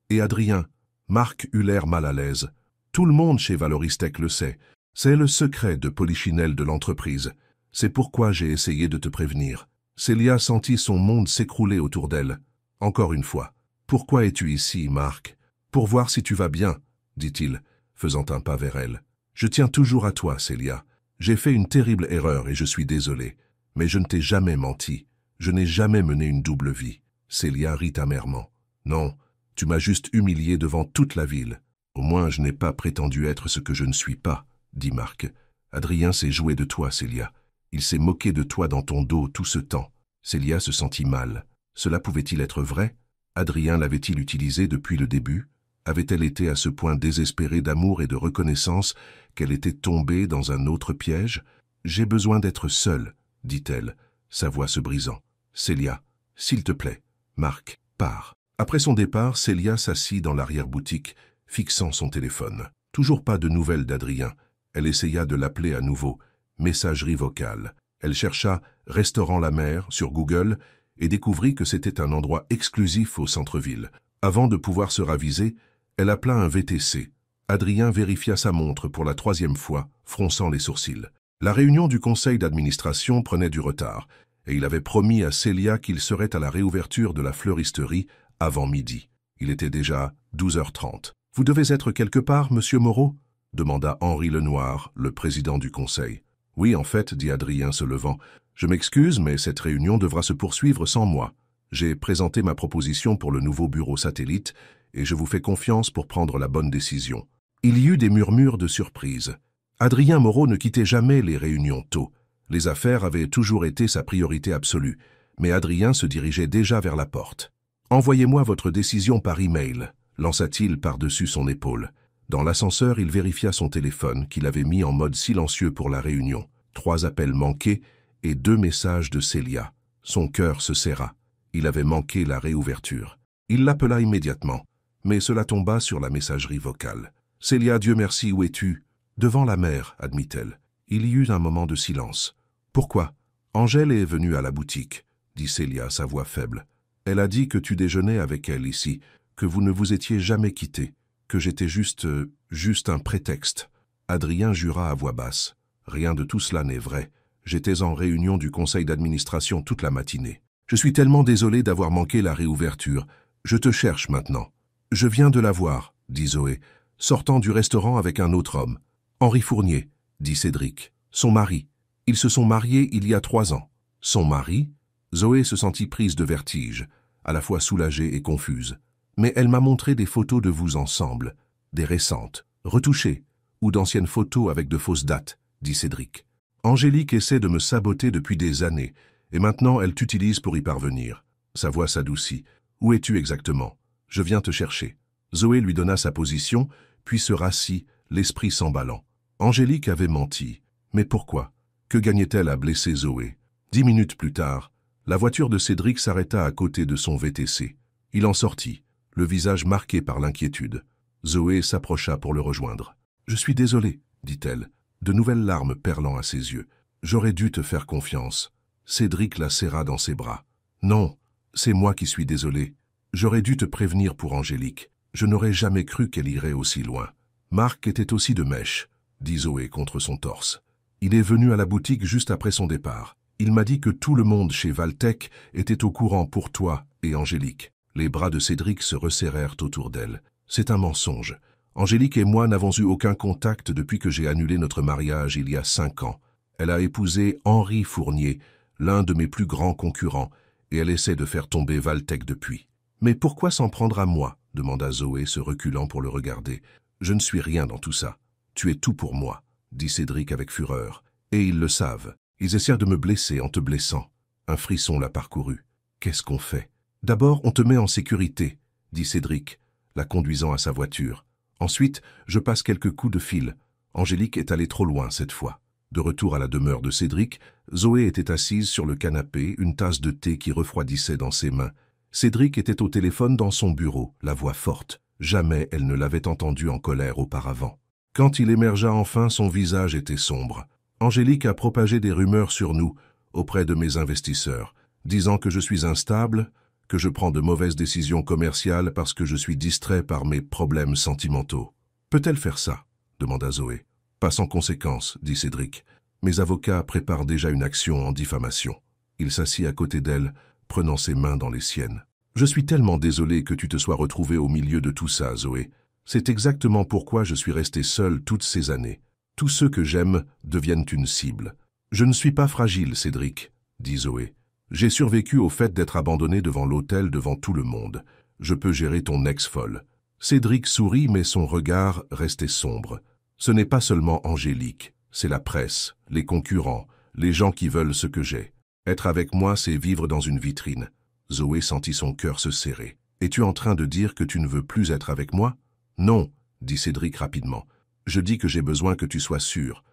Et Adrien. » Marc eut l'air mal à l'aise. « Tout le monde chez Valoristech le sait. C'est le secret de polichinelle de l'entreprise. C'est pourquoi j'ai essayé de te prévenir. » Célia sentit son monde s'écrouler autour d'elle. Encore une fois. « Pourquoi es-tu ici, Marc ? » « Pour voir si tu vas bien, » dit-il, faisant un pas vers elle. Je tiens toujours à toi, Célia. J'ai fait une terrible erreur et je suis désolé. Mais je ne t'ai jamais menti. Je n'ai jamais mené une double vie. Célia rit amèrement. Non, tu m'as juste humilié devant toute la ville. Au moins, je n'ai pas prétendu être ce que je ne suis pas, dit Marc. Adrien s'est joué de toi, Célia. Il s'est moqué de toi dans ton dos tout ce temps. Célia se sentit mal. Cela pouvait-il être vrai? Adrien l'avait-il utilisé depuis le début? Avait-elle été à ce point désespérée d'amour et de reconnaissance qu'elle était tombée dans un autre piège? J'ai besoin d'être seule, dit-elle, sa voix se brisant. Célia, s'il te plaît. Marc, pars. Après son départ, Célia s'assit dans l'arrière-boutique, fixant son téléphone. Toujours pas de nouvelles d'Adrien. Elle essaya de l'appeler à nouveau. Messagerie vocale. Elle chercha « Restaurant La Mer » sur Google et découvrit que c'était un endroit exclusif au centre-ville. Avant de pouvoir se raviser, elle appela un VTC. Adrien vérifia sa montre pour la 3e fois, fronçant les sourcils. La réunion du conseil d'administration prenait du retard, et il avait promis à Célia qu'il serait à la réouverture de la fleuristerie avant midi. Il était déjà 12h30. « Vous devez être quelque part, monsieur Moreau ?» demanda Henri Lenoir, le président du conseil. « Oui, en fait, dit Adrien se levant. Je m'excuse, mais cette réunion devra se poursuivre sans moi. J'ai présenté ma proposition pour le nouveau bureau satellite et je vous fais confiance pour prendre la bonne décision. » Il y eut des murmures de surprise. Adrien Moreau ne quittait jamais les réunions tôt. Les affaires avaient toujours été sa priorité absolue, mais Adrien se dirigeait déjà vers la porte. « Envoyez-moi votre décision par email », lança-t-il par-dessus son épaule. Dans l'ascenseur, il vérifia son téléphone, qu'il avait mis en mode silencieux pour la réunion. 3 appels manqués et 2 messages de Célia. Son cœur se serra. Il avait manqué la réouverture. Il l'appela immédiatement, mais cela tomba sur la messagerie vocale. « Célia, Dieu merci, où es-tu » ?« Devant la mer, admit-elle. Il y eut un moment de silence. « Pourquoi ?»« Angèle est venue à la boutique, » dit Célia, sa voix faible. « Elle a dit que tu déjeunais avec elle ici, que vous ne vous étiez jamais quittés, que j'étais juste un prétexte. » Adrien jura à voix basse. « Rien de tout cela n'est vrai. J'étais en réunion du conseil d'administration toute la matinée. Je suis tellement désolé d'avoir manqué la réouverture. Je te cherche maintenant. »« Je viens de la voir, » dit Zoé, sortant du restaurant avec un autre homme. « Henri Fournier, » dit Cédric. « Son mari. Ils se sont mariés il y a 3 ans. »« Son mari ?» Zoé se sentit prise de vertige, à la fois soulagée et confuse. « Mais elle m'a montré des photos de vous ensemble, des récentes, retouchées, ou d'anciennes photos avec de fausses dates, » dit Cédric. « Angélique essaie de me saboter depuis des années, et maintenant elle t'utilise pour y parvenir. » Sa voix s'adoucit. « Où es-tu exactement ? Je viens te chercher. » Zoé lui donna sa position, puis se rassit, l'esprit s'emballant. Angélique avait menti. Mais pourquoi? Que gagnait-elle à blesser Zoé? 10 minutes plus tard, la voiture de Cédric s'arrêta à côté de son VTC. Il en sortit, le visage marqué par l'inquiétude. Zoé s'approcha pour le rejoindre. « Je suis désolée, » dit-elle, de nouvelles larmes perlant à ses yeux. « J'aurais dû te faire confiance. » Cédric la serra dans ses bras. « Non, c'est moi qui suis désolé. J'aurais dû te prévenir pour Angélique. Je n'aurais jamais cru qu'elle irait aussi loin. » Marc était aussi de mèche, dit Zoé contre son torse. Il est venu à la boutique juste après son départ. Il m'a dit que tout le monde chez Valtech était au courant pour toi et Angélique. Les bras de Cédric se resserrèrent autour d'elle. C'est un mensonge. Angélique et moi n'avons eu aucun contact depuis que j'ai annulé notre mariage il y a 5 ans. Elle a épousé Henri Fournier, l'un de mes plus grands concurrents, et elle essaie de faire tomber Valtech depuis. « Mais pourquoi s'en prendre à moi ?» demanda Zoé, se reculant pour le regarder. « Je ne suis rien dans tout ça. Tu es tout pour moi, » dit Cédric avec fureur. « Et ils le savent. Ils essaient de me blesser en te blessant. » Un frisson la parcourut. « Qu'est-ce qu'on fait ?»« D'abord, on te met en sécurité, » dit Cédric, la conduisant à sa voiture. « Ensuite, je passe quelques coups de fil. Angélique est allée trop loin cette fois. » De retour à la demeure de Cédric, Zoé était assise sur le canapé, une tasse de thé qui refroidissait dans ses mains. Cédric était au téléphone dans son bureau, la voix forte. Jamais elle ne l'avait entendu en colère auparavant. Quand il émergea enfin, son visage était sombre. « Angélique a propagé des rumeurs sur nous, auprès de mes investisseurs, disant que je suis instable, que je prends de mauvaises décisions commerciales parce que je suis distrait par mes problèmes sentimentaux. »« Peut-elle faire ça ?» demanda Zoé. « Pas sans conséquence, » dit Cédric. « Mes avocats préparent déjà une action en diffamation. » Il s'assit à côté d'elle, prenant ses mains dans les siennes. « Je suis tellement désolé que tu te sois retrouvée au milieu de tout ça, Zoé. C'est exactement pourquoi je suis resté seul toutes ces années. Tous ceux que j'aime deviennent une cible. Je ne suis pas fragile, Cédric, dit Zoé. J'ai survécu au fait d'être abandonné devant l'hôtel devant tout le monde. Je peux gérer ton ex-folle. Cédric sourit, mais son regard restait sombre. Ce n'est pas seulement Angélique, c'est la presse, les concurrents, les gens qui veulent ce que j'ai. Être avec moi, c'est vivre dans une vitrine. Zoé sentit son cœur se serrer. Es-tu en train de dire que tu ne veux plus être avec moi? Non, dit Cédric rapidement. Je dis que j'ai besoin que tu sois sûr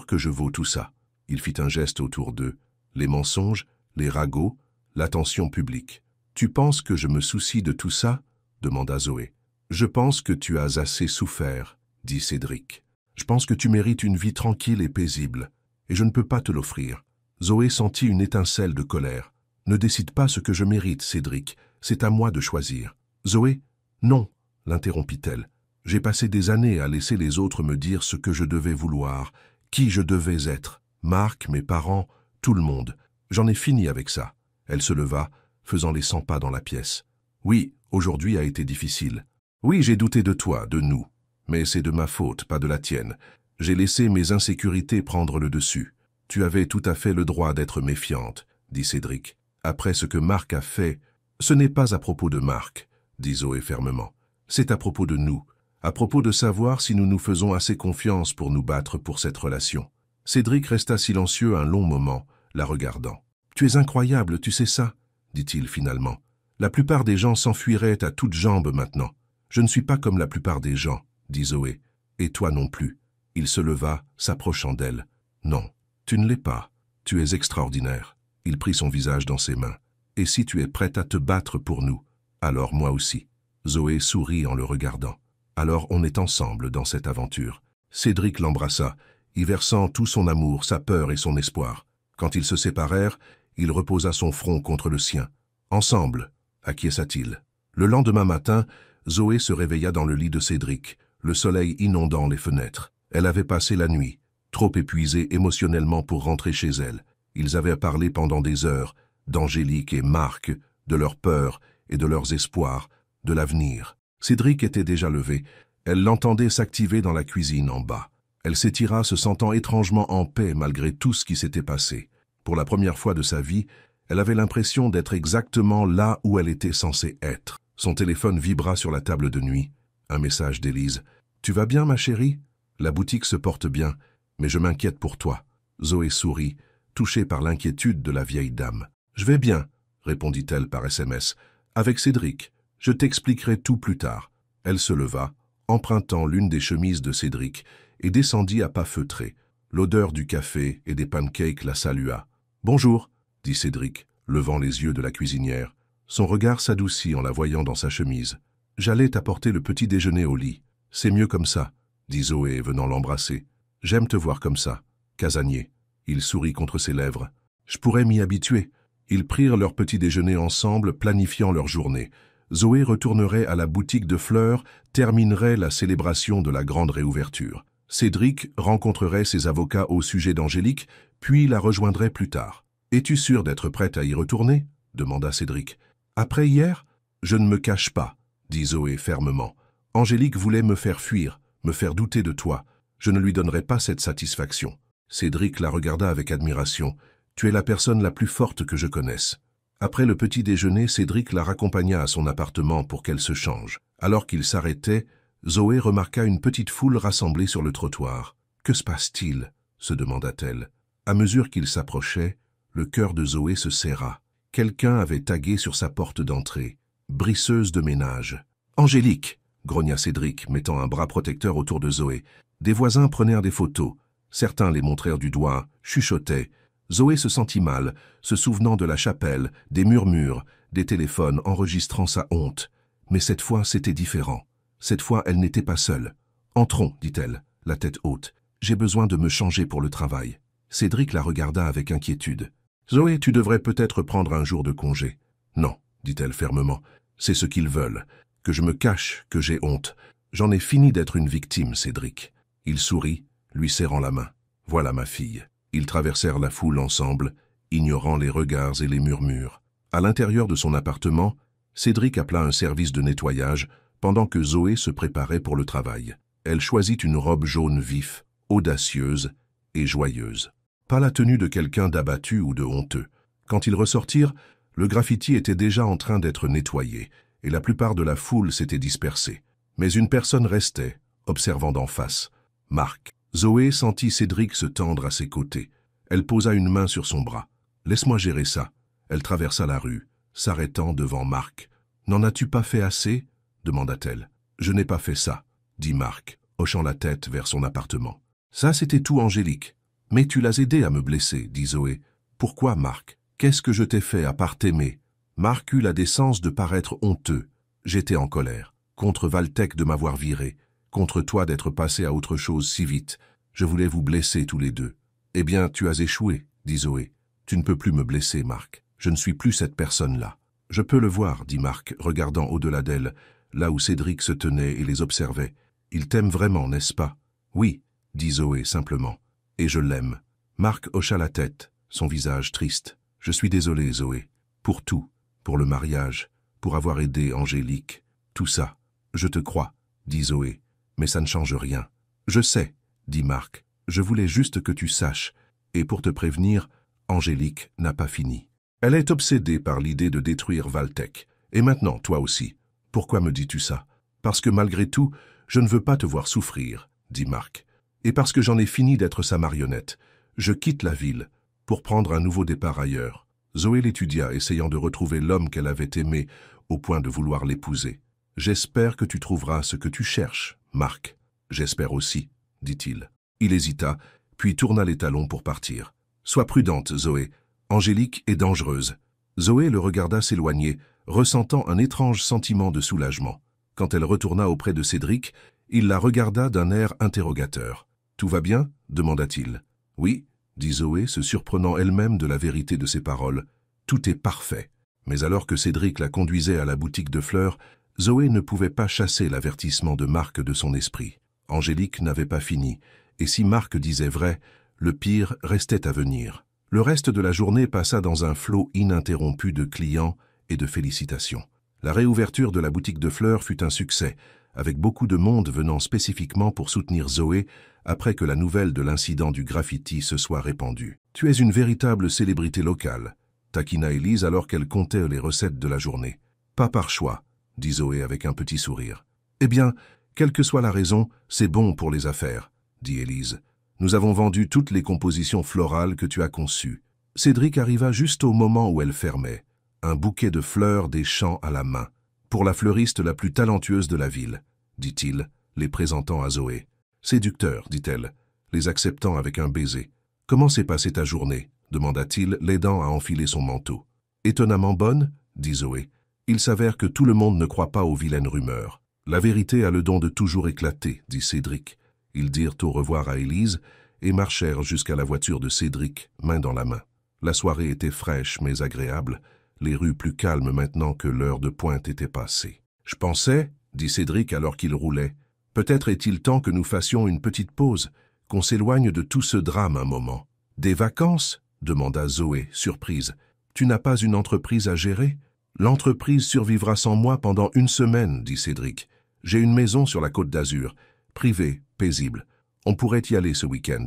que je vaux tout ça. Il fit un geste autour d'eux. Les mensonges, les ragots, l'attention publique. Tu penses que je me soucie de tout ça? Demanda Zoé. Je pense que tu as assez souffert, dit Cédric. Je pense que tu mérites une vie tranquille et paisible, et je ne peux pas te l'offrir. Zoé sentit une étincelle de colère. Ne décide pas ce que je mérite, Cédric, c'est à moi de choisir. Zoé? Non, l'interrompit-elle. J'ai passé des années à laisser les autres me dire ce que je devais vouloir, qui je devais être. Marc, mes parents, tout le monde. J'en ai fini avec ça. Elle se leva, faisant les 100 pas dans la pièce. Oui, aujourd'hui a été difficile. Oui, j'ai douté de toi, de nous. Mais c'est de ma faute, pas de la tienne. J'ai laissé mes insécurités prendre le dessus. Tu avais tout à fait le droit d'être méfiante, dit Cédric. Après ce que Marc a fait, ce n'est pas à propos de Marc, dit Zoé fermement. C'est à propos de nous, à propos de savoir si nous nous faisons assez confiance pour nous battre pour cette relation. Cédric resta silencieux un long moment, la regardant. Tu es incroyable, tu sais ça, dit-il finalement. La plupart des gens s'enfuiraient à toutes jambes maintenant. Je ne suis pas comme la plupart des gens, dit Zoé. Et toi non plus. Il se leva, s'approchant d'elle. Non, tu ne l'es pas. Tu es extraordinaire. Il prit son visage dans ses mains. Et si tu es prête à te battre pour nous, alors moi aussi. Zoé sourit en le regardant. Alors on est ensemble dans cette aventure. Cédric l'embrassa, y versant tout son amour, sa peur et son espoir. Quand ils se séparèrent, il reposa son front contre le sien. Ensemble, acquiesça-t-il. Le lendemain matin, Zoé se réveilla dans le lit de Cédric, le soleil inondant les fenêtres. Elle avait passé la nuit, trop épuisée émotionnellement pour rentrer chez elle. Ils avaient parlé pendant des heures, d'Angélique et Marc, de leurs peurs et de leurs espoirs, de l'avenir. Cédric était déjà levé. Elle l'entendait s'activer dans la cuisine en bas. Elle s'étira, se sentant étrangement en paix malgré tout ce qui s'était passé. Pour la première fois de sa vie, elle avait l'impression d'être exactement là où elle était censée être. Son téléphone vibra sur la table de nuit. Un message d'Élise. « Tu vas bien, ma chérie? La boutique se porte bien, mais je m'inquiète pour toi. » Zoé sourit, touchée par l'inquiétude de la vieille dame. « Je vais bien, » répondit-elle par SMS. « Avec Cédric. Je t'expliquerai tout plus tard. » Elle se leva, empruntant l'une des chemises de Cédric, et descendit à pas feutrés. L'odeur du café et des pancakes la salua. « Bonjour, » dit Cédric, levant les yeux de la cuisinière. Son regard s'adoucit en la voyant dans sa chemise. « J'allais t'apporter le petit déjeuner au lit. C'est mieux comme ça, » dit Zoé, venant l'embrasser. « J'aime te voir comme ça, casanier. » Il sourit contre ses lèvres. « Je pourrais m'y habituer. » Ils prirent leur petit déjeuner ensemble, planifiant leur journée. Zoé retournerait à la boutique de fleurs, terminerait la célébration de la grande réouverture. Cédric rencontrerait ses avocats au sujet d'Angélique, puis la rejoindrait plus tard. « Es-tu sûre d'être prête à y retourner ?» demanda Cédric. « Après hier ? Je ne me cache pas, » dit Zoé fermement. « Angélique voulait me faire fuir, me faire douter de toi. Je ne lui donnerai pas cette satisfaction. » Cédric la regarda avec admiration. « Tu es la personne la plus forte que je connaisse. » Après le petit déjeuner, Cédric la raccompagna à son appartement pour qu'elle se change. Alors qu'il s'arrêtait, Zoé remarqua une petite foule rassemblée sur le trottoir. « Que se passe-t-il » se demanda-t-elle. À mesure qu'il s'approchait, le cœur de Zoé se serra. Quelqu'un avait tagué sur sa porte d'entrée. « Brisseuse de ménage. »« Angélique !» grogna Cédric, mettant un bras protecteur autour de Zoé. Des voisins prenèrent des photos. Certains les montrèrent du doigt, chuchotaient. Zoé se sentit mal, se souvenant de la chapelle, des murmures, des téléphones enregistrant sa honte. Mais cette fois, c'était différent. Cette fois, elle n'était pas seule. « Entrons, dit-elle, la tête haute. J'ai besoin de me changer pour le travail. » Cédric la regarda avec inquiétude. « Zoé, tu devrais peut-être prendre un jour de congé. »« Non, dit-elle fermement. C'est ce qu'ils veulent. Que je me cache, que j'ai honte. J'en ai fini d'être une victime, Cédric. » Il sourit, lui serrant la main. « Voilà ma fille. » Ils traversèrent la foule ensemble, ignorant les regards et les murmures. À l'intérieur de son appartement, Cédric appela un service de nettoyage pendant que Zoé se préparait pour le travail. Elle choisit une robe jaune vif, audacieuse et joyeuse. Pas la tenue de quelqu'un d'abattu ou de honteux. Quand ils ressortirent, le graffiti était déjà en train d'être nettoyé, et la plupart de la foule s'était dispersée. Mais une personne restait, observant d'en face. Marc. Zoé sentit Cédric se tendre à ses côtés. Elle posa une main sur son bras. « Laisse-moi gérer ça. » Elle traversa la rue, s'arrêtant devant Marc. « N'en as-tu pas fait assez ?» demanda-t-elle. « Je n'ai pas fait ça, » dit Marc, hochant la tête vers son appartement. « Ça, c'était tout Angélique. Mais tu l'as aidé à me blesser, » dit Zoé. « Pourquoi, Marc? Qu'est-ce que je t'ai fait à part t'aimer ?» Marc eut la décence de paraître honteux. J'étais en colère. Contre Valtech de m'avoir viré. Contre toi d'être passé à autre chose si vite. Je voulais vous blesser tous les deux. Eh bien, tu as échoué, dit Zoé. Tu ne peux plus me blesser, Marc. Je ne suis plus cette personne-là. Je peux le voir, dit Marc, regardant au-delà d'elle, là où Cédric se tenait et les observait. Il t'aime vraiment, n'est-ce pas? Oui, dit Zoé simplement. Et je l'aime. Marc hocha la tête, son visage triste. Je suis désolé, Zoé. Pour tout. Pour le mariage. Pour avoir aidé Angélique. Tout ça. Je te crois, dit Zoé. Mais ça ne change rien. Je sais, dit Marc. Je voulais juste que tu saches. Et pour te prévenir, Angélique n'a pas fini. Elle est obsédée par l'idée de détruire Valtech. Et maintenant, toi aussi. Pourquoi me dis-tu ça? Parce que malgré tout, je ne veux pas te voir souffrir, dit Marc. Et parce que j'en ai fini d'être sa marionnette. Je quitte la ville pour prendre un nouveau départ ailleurs. Zoé l'étudia, essayant de retrouver l'homme qu'elle avait aimé au point de vouloir l'épouser. J'espère que tu trouveras ce que tu cherches, Marc. J'espère aussi, dit-il. Il hésita, puis tourna les talons pour partir. Sois prudente, Zoé. Angélique est dangereuse. Zoé le regarda s'éloigner, ressentant un étrange sentiment de soulagement. Quand elle retourna auprès de Cédric, il la regarda d'un air interrogateur. « Tout va bien ?» demanda-t-il. « Oui, » dit Zoé, se surprenant elle-même de la vérité de ses paroles. « Tout est parfait. » Mais alors que Cédric la conduisait à la boutique de fleurs, Zoé ne pouvait pas chasser l'avertissement de Marc de son esprit. Angélique n'avait pas fini, et si Marc disait vrai, le pire restait à venir. Le reste de la journée passa dans un flot ininterrompu de clients et de félicitations. La réouverture de la boutique de fleurs fut un succès, avec beaucoup de monde venant spécifiquement pour soutenir Zoé après que la nouvelle de l'incident du graffiti se soit répandue. « Tu es une véritable célébrité locale », taquina Élise alors qu'elle comptait les recettes de la journée. « Pas par choix », dit Zoé avec un petit sourire. « Eh bien, quelle que soit la raison, c'est bon pour les affaires, » dit Élise. « Nous avons vendu toutes les compositions florales que tu as conçues. » Cédric arriva juste au moment où elle fermait, un bouquet de fleurs des champs à la main, pour la fleuriste la plus talentueuse de la ville, dit-il, les présentant à Zoé. « Séducteur, dit-elle, les acceptant avec un baiser. « Comment s'est passée ta journée ?» demanda-t-il, l'aidant à enfiler son manteau. « Étonnamment bonne, » dit Zoé. « Il s'avère que tout le monde ne croit pas aux vilaines rumeurs. La vérité a le don de toujours éclater, dit Cédric. » Ils dirent au revoir à Élise et marchèrent jusqu'à la voiture de Cédric, main dans la main. La soirée était fraîche mais agréable, les rues plus calmes maintenant que l'heure de pointe était passée. « Je pensais, » dit Cédric alors qu'il roulait, « peut-être est-il temps que nous fassions une petite pause, qu'on s'éloigne de tout ce drame un moment. »« Des vacances ?» demanda Zoé, surprise. « Tu n'as pas une entreprise à gérer ?»« L'entreprise survivra sans moi pendant une semaine, » dit Cédric. « J'ai une maison sur la Côte d'Azur, privée, paisible. On pourrait y aller ce week-end. »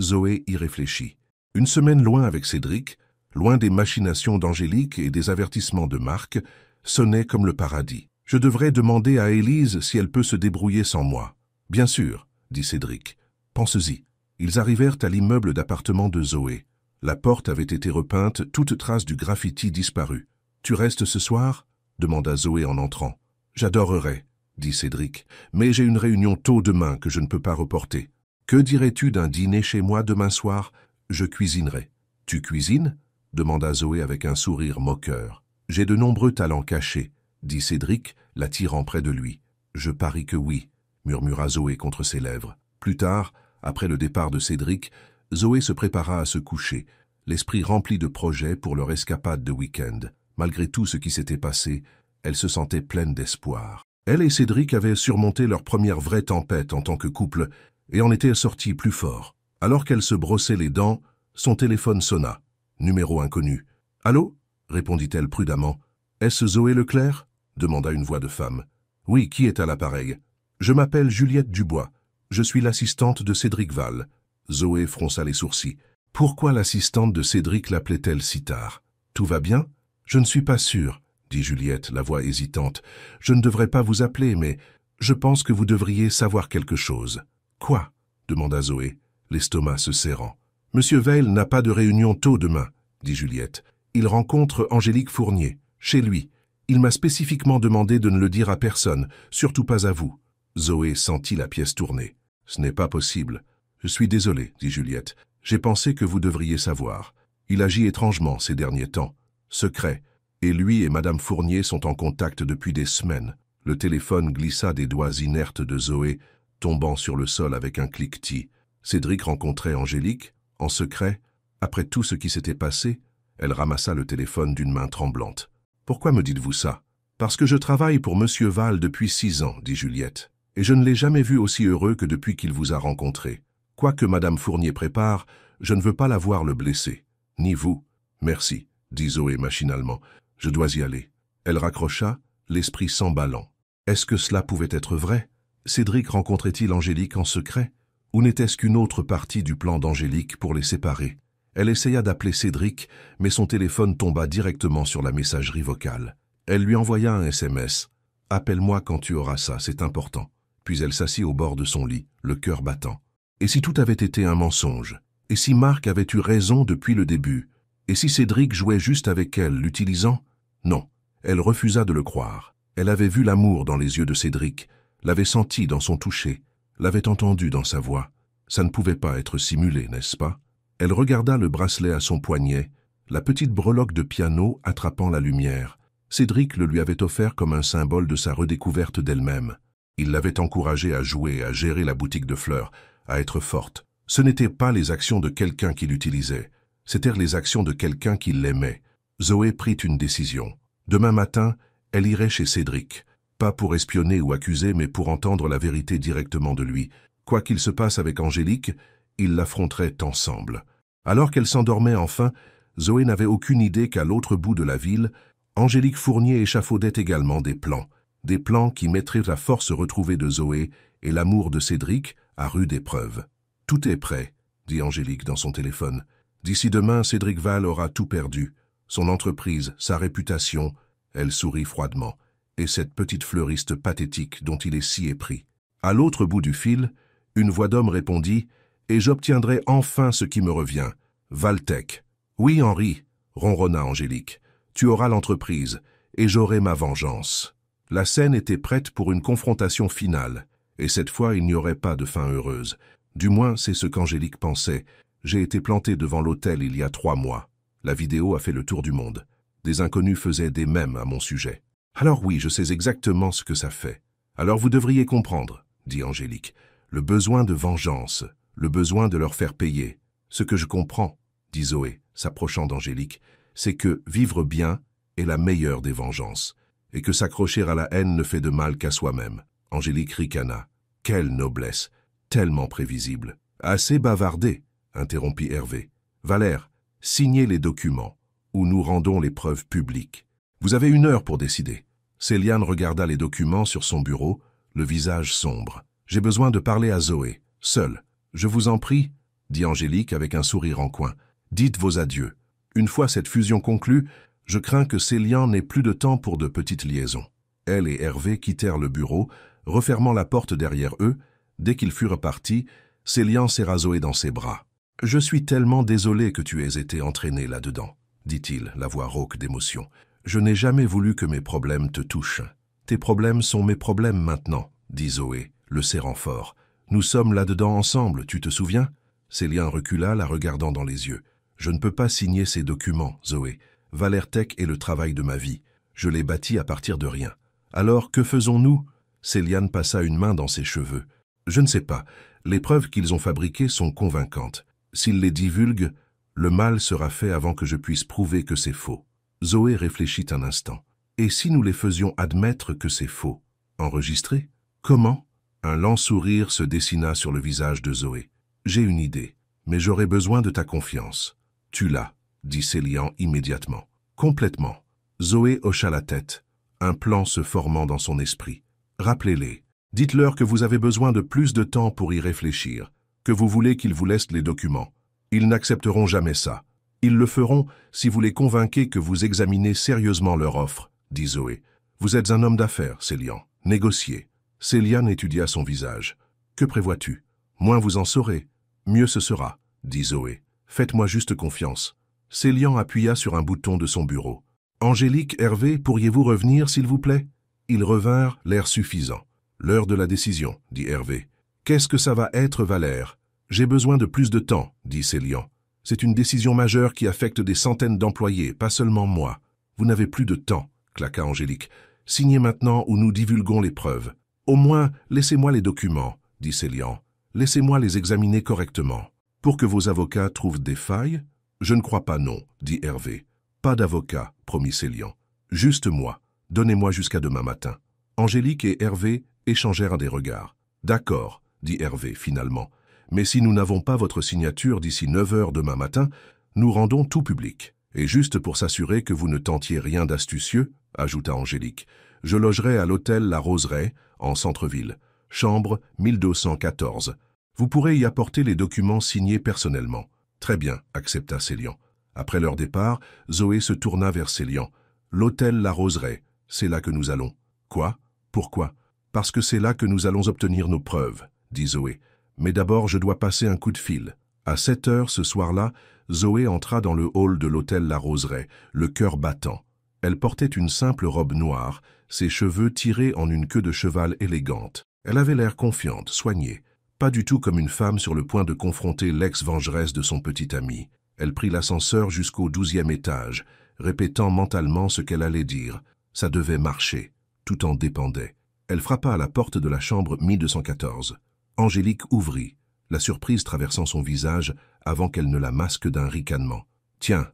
Zoé y réfléchit. Une semaine loin avec Cédric, loin des machinations d'Angélique et des avertissements de Marc, sonnait comme le paradis. « Je devrais demander à Élise si elle peut se débrouiller sans moi. »« Bien sûr, » dit Cédric. « Pense-y. » Ils arrivèrent à l'immeuble d'appartement de Zoé. La porte avait été repeinte, toute trace du graffiti disparue. « Tu restes ce soir ?» demanda Zoé en entrant. « J'adorerais, » dit Cédric, « mais j'ai une réunion tôt demain que je ne peux pas reporter. Que dirais-tu d'un dîner chez moi demain soir? Je cuisinerai. »« Tu cuisines ?» demanda Zoé avec un sourire moqueur. « J'ai de nombreux talents cachés, » dit Cédric, l'attirant près de lui. « Je parie que oui, » murmura Zoé contre ses lèvres. Plus tard, après le départ de Cédric, Zoé se prépara à se coucher, l'esprit rempli de projets pour leur escapade de week-end. Malgré tout ce qui s'était passé, elle se sentait pleine d'espoir. Elle et Cédric avaient surmonté leur première vraie tempête en tant que couple et en étaient sortis plus forts. Alors qu'elle se brossait les dents, son téléphone sonna. Numéro inconnu. « Allô ?» répondit-elle prudemment. « Est-ce Zoé Leclerc ?» demanda une voix de femme. « Oui, qui est à l'appareil ? Je m'appelle Juliette Dubois. Je suis l'assistante de Cédric Val. Zoé fronça les sourcils. Pourquoi l'assistante de Cédric l'appelait-elle si tard? Tout va bien? Je ne suis pas sûre, dit Juliette, la voix hésitante. Je ne devrais pas vous appeler, mais je pense que vous devriez savoir quelque chose. Quoi? Demanda Zoé, l'estomac se serrant. Monsieur Veil n'a pas de réunion tôt demain, dit Juliette. Il rencontre Angélique Fournier, chez lui. Il m'a spécifiquement demandé de ne le dire à personne, surtout pas à vous. Zoé sentit la pièce tourner. Ce n'est pas possible. Je suis désolé, dit Juliette. J'ai pensé que vous devriez savoir. Il agit étrangement ces derniers temps. Secret. Et lui et Madame Fournier sont en contact depuis des semaines. Le téléphone glissa des doigts inertes de Zoé, tombant sur le sol avec un cliquetis. Cédric rencontrait Angélique, en secret. Après tout ce qui s'était passé, elle ramassa le téléphone d'une main tremblante. « Pourquoi me dites-vous ça ?»« Parce que je travaille pour Monsieur Val depuis 6 ans, dit Juliette. Et je ne l'ai jamais vu aussi heureux que depuis qu'il vous a rencontré. Quoi que Madame Fournier prépare, je ne veux pas la voir le blesser. Ni vous. Merci, dit Zoé machinalement. Je dois y aller. Elle raccrocha, l'esprit s'emballant. Est-ce que cela pouvait être vrai? Cédric rencontrait-il Angélique en secret? Ou n'était-ce qu'une autre partie du plan d'Angélique pour les séparer? Elle essaya d'appeler Cédric, mais son téléphone tomba directement sur la messagerie vocale. Elle lui envoya un SMS. « Appelle-moi quand tu auras ça, c'est important. » Puis elle s'assit au bord de son lit, le cœur battant. Et si tout avait été un mensonge? Et si Marc avait eu raison depuis le début? Et si Cédric jouait juste avec elle, l'utilisant? Non, elle refusa de le croire. Elle avait vu l'amour dans les yeux de Cédric, l'avait senti dans son toucher, l'avait entendu dans sa voix. Ça ne pouvait pas être simulé, n'est-ce pas? Elle regarda le bracelet à son poignet, la petite breloque de piano attrapant la lumière. Cédric le lui avait offert comme un symbole de sa redécouverte d'elle-même. Il l'avait encouragée à jouer, à gérer la boutique de fleurs, à être forte. Ce n'étaient pas les actions de quelqu'un qui l'utilisait, c'étaient les actions de quelqu'un qui l'aimait. Zoé prit une décision. Demain matin, elle irait chez Cédric, pas pour espionner ou accuser, mais pour entendre la vérité directement de lui. Quoi qu'il se passe avec Angélique, ils l'affronteraient ensemble. Alors qu'elle s'endormait enfin, Zoé n'avait aucune idée qu'à l'autre bout de la ville, Angélique Fournier échafaudait également des plans qui mettraient la force retrouvée de Zoé et l'amour de Cédric à rude épreuve. « Tout est prêt, » dit Angélique dans son téléphone. « D'ici demain, Cédric Val aura tout perdu. Son entreprise, sa réputation. » Elle sourit froidement. « Et cette petite fleuriste pathétique dont il est si épris. » À l'autre bout du fil, une voix d'homme répondit « Et j'obtiendrai enfin ce qui me revient. Valtech. »« Oui, Henri, » ronronna Angélique. « Tu auras l'entreprise, et j'aurai ma vengeance. » La scène était prête pour une confrontation finale, et cette fois il n'y aurait pas de fin heureuse. Du moins, c'est ce qu'Angélique pensait. J'ai été planté devant l'hôtel il y a 3 mois. La vidéo a fait le tour du monde. Des inconnus faisaient des mèmes à mon sujet. Alors oui, je sais exactement ce que ça fait. Alors vous devriez comprendre, dit Angélique. Le besoin de vengeance, le besoin de leur faire payer. Ce que je comprends, dit Zoé, s'approchant d'Angélique, c'est que vivre bien est la meilleure des vengeances, et que s'accrocher à la haine ne fait de mal qu'à soi-même. Angélique ricana. Quelle noblesse, tellement prévisible. Assez bavardé, interrompit Hervé. Valère, signez les documents, ou nous rendons les preuves publiques. Vous avez 1 heure pour décider. Céliane regarda les documents sur son bureau, le visage sombre. J'ai besoin de parler à Zoé, seule. Je vous en prie, dit Angélique avec un sourire en coin. Dites vos adieux. Une fois cette fusion conclue, je crains que Céliane n'ait plus de temps pour de petites liaisons. Elle et Hervé quittèrent le bureau, refermant la porte derrière eux. Dès qu'ils furent partis, Céliane serra Zoé dans ses bras. « Je suis tellement désolé que tu aies été entraînée là-dedans, » dit-il, la voix rauque d'émotion. « Je n'ai jamais voulu que mes problèmes te touchent. Tes problèmes sont mes problèmes maintenant, » dit Zoé, le serrant fort. « Nous sommes là-dedans ensemble, tu te souviens ?» Céliane recula, la regardant dans les yeux. « Je ne peux pas signer ces documents, Zoé. Valtech est le travail de ma vie. Je l'ai bâti à partir de rien. Alors, que faisons-nous » Céliane passa une main dans ses cheveux. « Je ne sais pas. Les preuves qu'ils ont fabriquées sont convaincantes. S'ils les divulguent, le mal sera fait avant que je puisse prouver que c'est faux. » Zoé réfléchit un instant. « Et si nous les faisions admettre que c'est faux? Enregistrer? Comment ?» Un lent sourire se dessina sur le visage de Zoé. « J'ai une idée, mais j'aurai besoin de ta confiance. »« Tu l'as, » dit Céliane immédiatement. « Complètement. » Zoé hocha la tête, un plan se formant dans son esprit. « Rappelez-les. Dites-leur que vous avez besoin de plus de temps pour y réfléchir, que vous voulez qu'ils vous laissent les documents. Ils n'accepteront jamais ça. Ils le feront si vous les convainquez que vous examinez sérieusement leur offre, dit Zoé. Vous êtes un homme d'affaires, Célian. Négociez. Célian étudia son visage. Que prévois-tu? Moins vous en saurez, mieux ce sera, dit Zoé. Faites-moi juste confiance. Célian appuya sur un bouton de son bureau. Angélique, Hervé, pourriez-vous revenir, s'il vous plaît? Ils revinrent, l'air suffisant. L'heure de la décision, dit Hervé. Qu'est-ce que ça va être, Valère? J'ai besoin de plus de temps, dit Célian. C'est une décision majeure qui affecte des centaines d'employés, pas seulement moi. Vous n'avez plus de temps, claqua Angélique. Signez maintenant ou nous divulguons les preuves. Au moins, laissez-moi les documents, dit Célian. Laissez-moi les examiner correctement. Pour que vos avocats trouvent des failles? Je ne crois pas, non, dit Hervé. Pas d'avocat, promit Célian. Juste moi. Donnez-moi jusqu'à demain matin. Angélique et Hervé échangèrent des regards. D'accord, dit Hervé finalement. Mais si nous n'avons pas votre signature d'ici 9 heures demain matin, nous rendons tout public. Et juste pour s'assurer que vous ne tentiez rien d'astucieux, ajouta Angélique, je logerai à l'hôtel La Roseraie, en centre-ville, chambre 1214. Vous pourrez y apporter les documents signés personnellement. Très bien, accepta Célian. Après leur départ, Zoé se tourna vers Célian. L'hôtel La Roseraie, c'est là que nous allons. Quoi? Pourquoi? Parce que c'est là que nous allons obtenir nos preuves, dit Zoé. Mais d'abord, je dois passer un coup de fil. À 7 heures ce soir-là, Zoé entra dans le hall de l'hôtel La Roseraie, le cœur battant. Elle portait une simple robe noire, ses cheveux tirés en une queue de cheval élégante. Elle avait l'air confiante, soignée, pas du tout comme une femme sur le point de confronter l'ex-vengeresse de son petit ami. Elle prit l'ascenseur jusqu'au 12e étage, répétant mentalement ce qu'elle allait dire. Ça devait marcher, tout en dépendait. Elle frappa à la porte de la chambre 1214. Angélique ouvrit, la surprise traversant son visage avant qu'elle ne la masque d'un ricanement. « Tiens,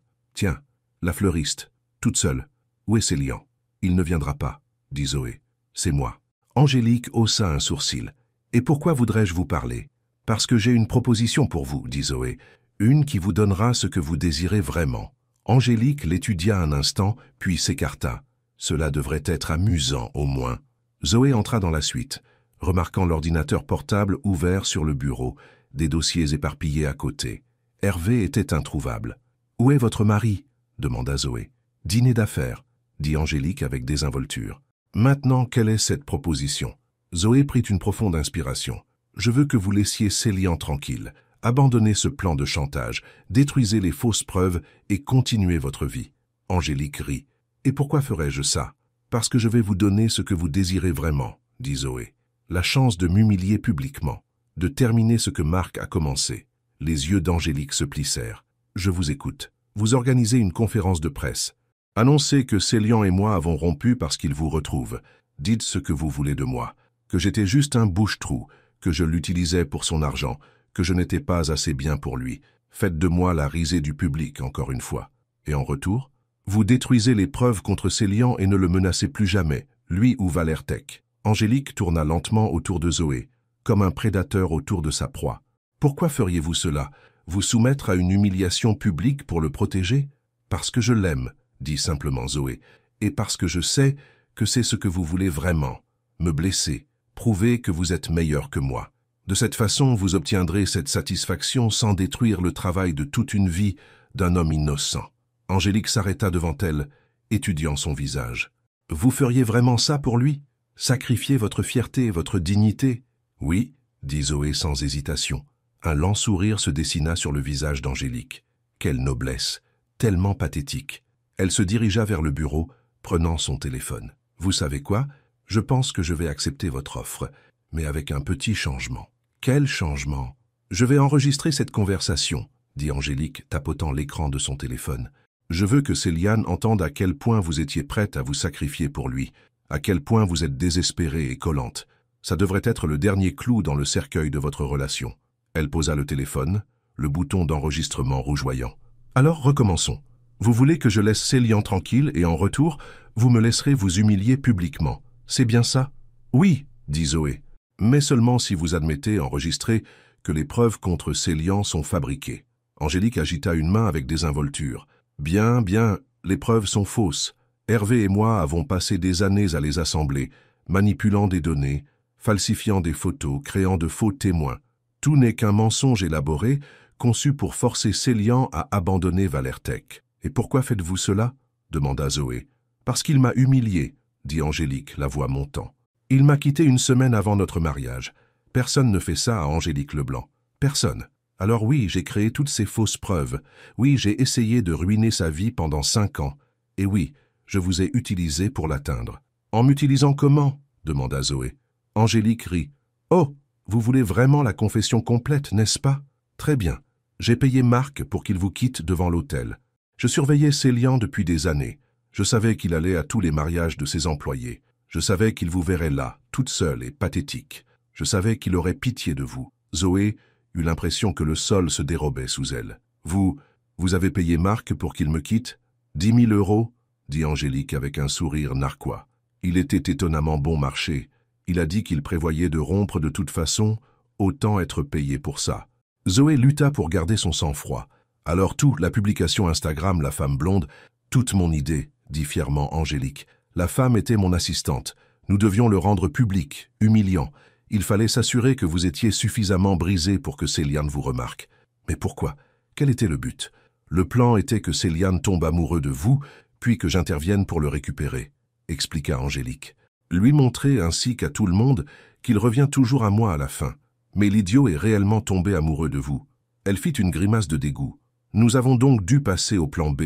la fleuriste, toute seule. Où est Célian? Il ne viendra pas, dit Zoé. C'est moi. » Angélique haussa un sourcil. « Et pourquoi voudrais-je vous parler? Parce que j'ai une proposition pour vous, dit Zoé. Une qui vous donnera ce que vous désirez vraiment. » Angélique l'étudia un instant, puis s'écarta. Cela devrait être amusant, au moins. Zoé entra dans la suite, remarquant l'ordinateur portable ouvert sur le bureau, des dossiers éparpillés à côté. Hervé était introuvable. « Où est votre mari ?» demanda Zoé. « Dîner d'affaires », dit Angélique avec désinvolture. « Maintenant, quelle est cette proposition ?» Zoé prit une profonde inspiration. « Je veux que vous laissiez Célian tranquille. Abandonnez ce plan de chantage, détruisez les fausses preuves et continuez votre vie. » Angélique rit. « Et pourquoi ferais-je ça? Parce que je vais vous donner ce que vous désirez vraiment, » dit Zoé. « La chance de m'humilier publiquement, de terminer ce que Marc a commencé. » Les yeux d'Angélique se plissèrent. « Je vous écoute. Vous organisez une conférence de presse. Annoncez que Célian et moi avons rompu parce qu'il vous retrouve. Dites ce que vous voulez de moi. Que j'étais juste un bouche-trou, que je l'utilisais pour son argent, que je n'étais pas assez bien pour lui. Faites de moi la risée du public, encore une fois. Et en retour, vous détruisez les preuves contre Célian et ne le menacez plus jamais, lui ou Valère Tech. » Angélique tourna lentement autour de Zoé, comme un prédateur autour de sa proie. « Pourquoi feriez-vous cela? Vous soumettre à une humiliation publique pour le protéger? »« Parce que je l'aime, » dit simplement Zoé, « et parce que je sais que c'est ce que vous voulez vraiment. Me blesser, prouver que vous êtes meilleur que moi. De cette façon, vous obtiendrez cette satisfaction sans détruire le travail de toute une vie d'un homme innocent. » Angélique s'arrêta devant elle, étudiant son visage. « Vous feriez vraiment ça pour lui? Sacrifier votre fierté et votre dignité? » « Oui, » dit Zoé sans hésitation. Un lent sourire se dessina sur le visage d'Angélique. Quelle noblesse, tellement pathétique. Elle se dirigea vers le bureau, prenant son téléphone. « Vous savez quoi? Je pense que je vais accepter votre offre, mais avec un petit changement. »« Quel changement? »« Je vais enregistrer cette conversation, » dit Angélique, tapotant l'écran de son téléphone. « Je veux que Célian entende à quel point vous étiez prête à vous sacrifier pour lui, à quel point vous êtes désespérée et collante. Ça devrait être le dernier clou dans le cercueil de votre relation. » Elle posa le téléphone, le bouton d'enregistrement rougeoyant. « Alors, recommençons. Vous voulez que je laisse Célian tranquille et en retour, vous me laisserez vous humilier publiquement. C'est bien ça? »« Oui, » dit Zoé, « mais seulement si vous admettez, enregistré, que les preuves contre Célian sont fabriquées. » Angélique agita une main avec désinvolture. « Bien, les preuves sont fausses. Hervé et moi avons passé des années à les assembler, manipulant des données, falsifiant des photos, créant de faux témoins. Tout n'est qu'un mensonge élaboré, conçu pour forcer Célian à abandonner Valertech. « Et pourquoi faites-vous cela » demanda Zoé. « Parce qu'il m'a humilié, » dit Angélique, la voix montant. « Il m'a quitté une semaine avant notre mariage. Personne ne fait ça à Angélique Leblanc. Personne. Alors oui, j'ai créé toutes ces fausses preuves. Oui, j'ai essayé de ruiner sa vie pendant 5 ans. Et oui, je vous ai utilisé pour l'atteindre. »« En m'utilisant comment » demanda Zoé. Angélique rit. « Oh, vous voulez vraiment la confession complète, n'est-ce pas? Très bien. J'ai payé Marc pour qu'il vous quitte devant l'hôtel. Je surveillais Célian depuis des années. Je savais qu'il allait à tous les mariages de ses employés. Je savais qu'il vous verrait là, toute seule et pathétique. Je savais qu'il aurait pitié de vous. » Zoé eut l'impression que le sol se dérobait sous elle. « Vous avez payé Marc pour qu'il me quitte? 10 000 euros ?» dit Angélique avec un sourire narquois. Il était étonnamment bon marché. Il a dit qu'il prévoyait de rompre de toute façon, autant être payé pour ça. Zoé lutta pour garder son sang-froid. « Alors tout, la publication Instagram, la femme blonde, toute mon idée, » dit fièrement Angélique. « La femme était mon assistante. Nous devions le rendre public, humiliant. Il fallait s'assurer que vous étiez suffisamment brisé pour que Céliane vous remarque. Mais pourquoi? Quel était le but? Le plan était que Céliane tombe amoureux de vous, puis que j'intervienne pour le récupérer, » expliqua Angélique. « Lui montrer ainsi qu'à tout le monde qu'il revient toujours à moi à la fin. Mais l'idiot est réellement tombé amoureux de vous. » Elle fit une grimace de dégoût. « Nous avons donc dû passer au plan B,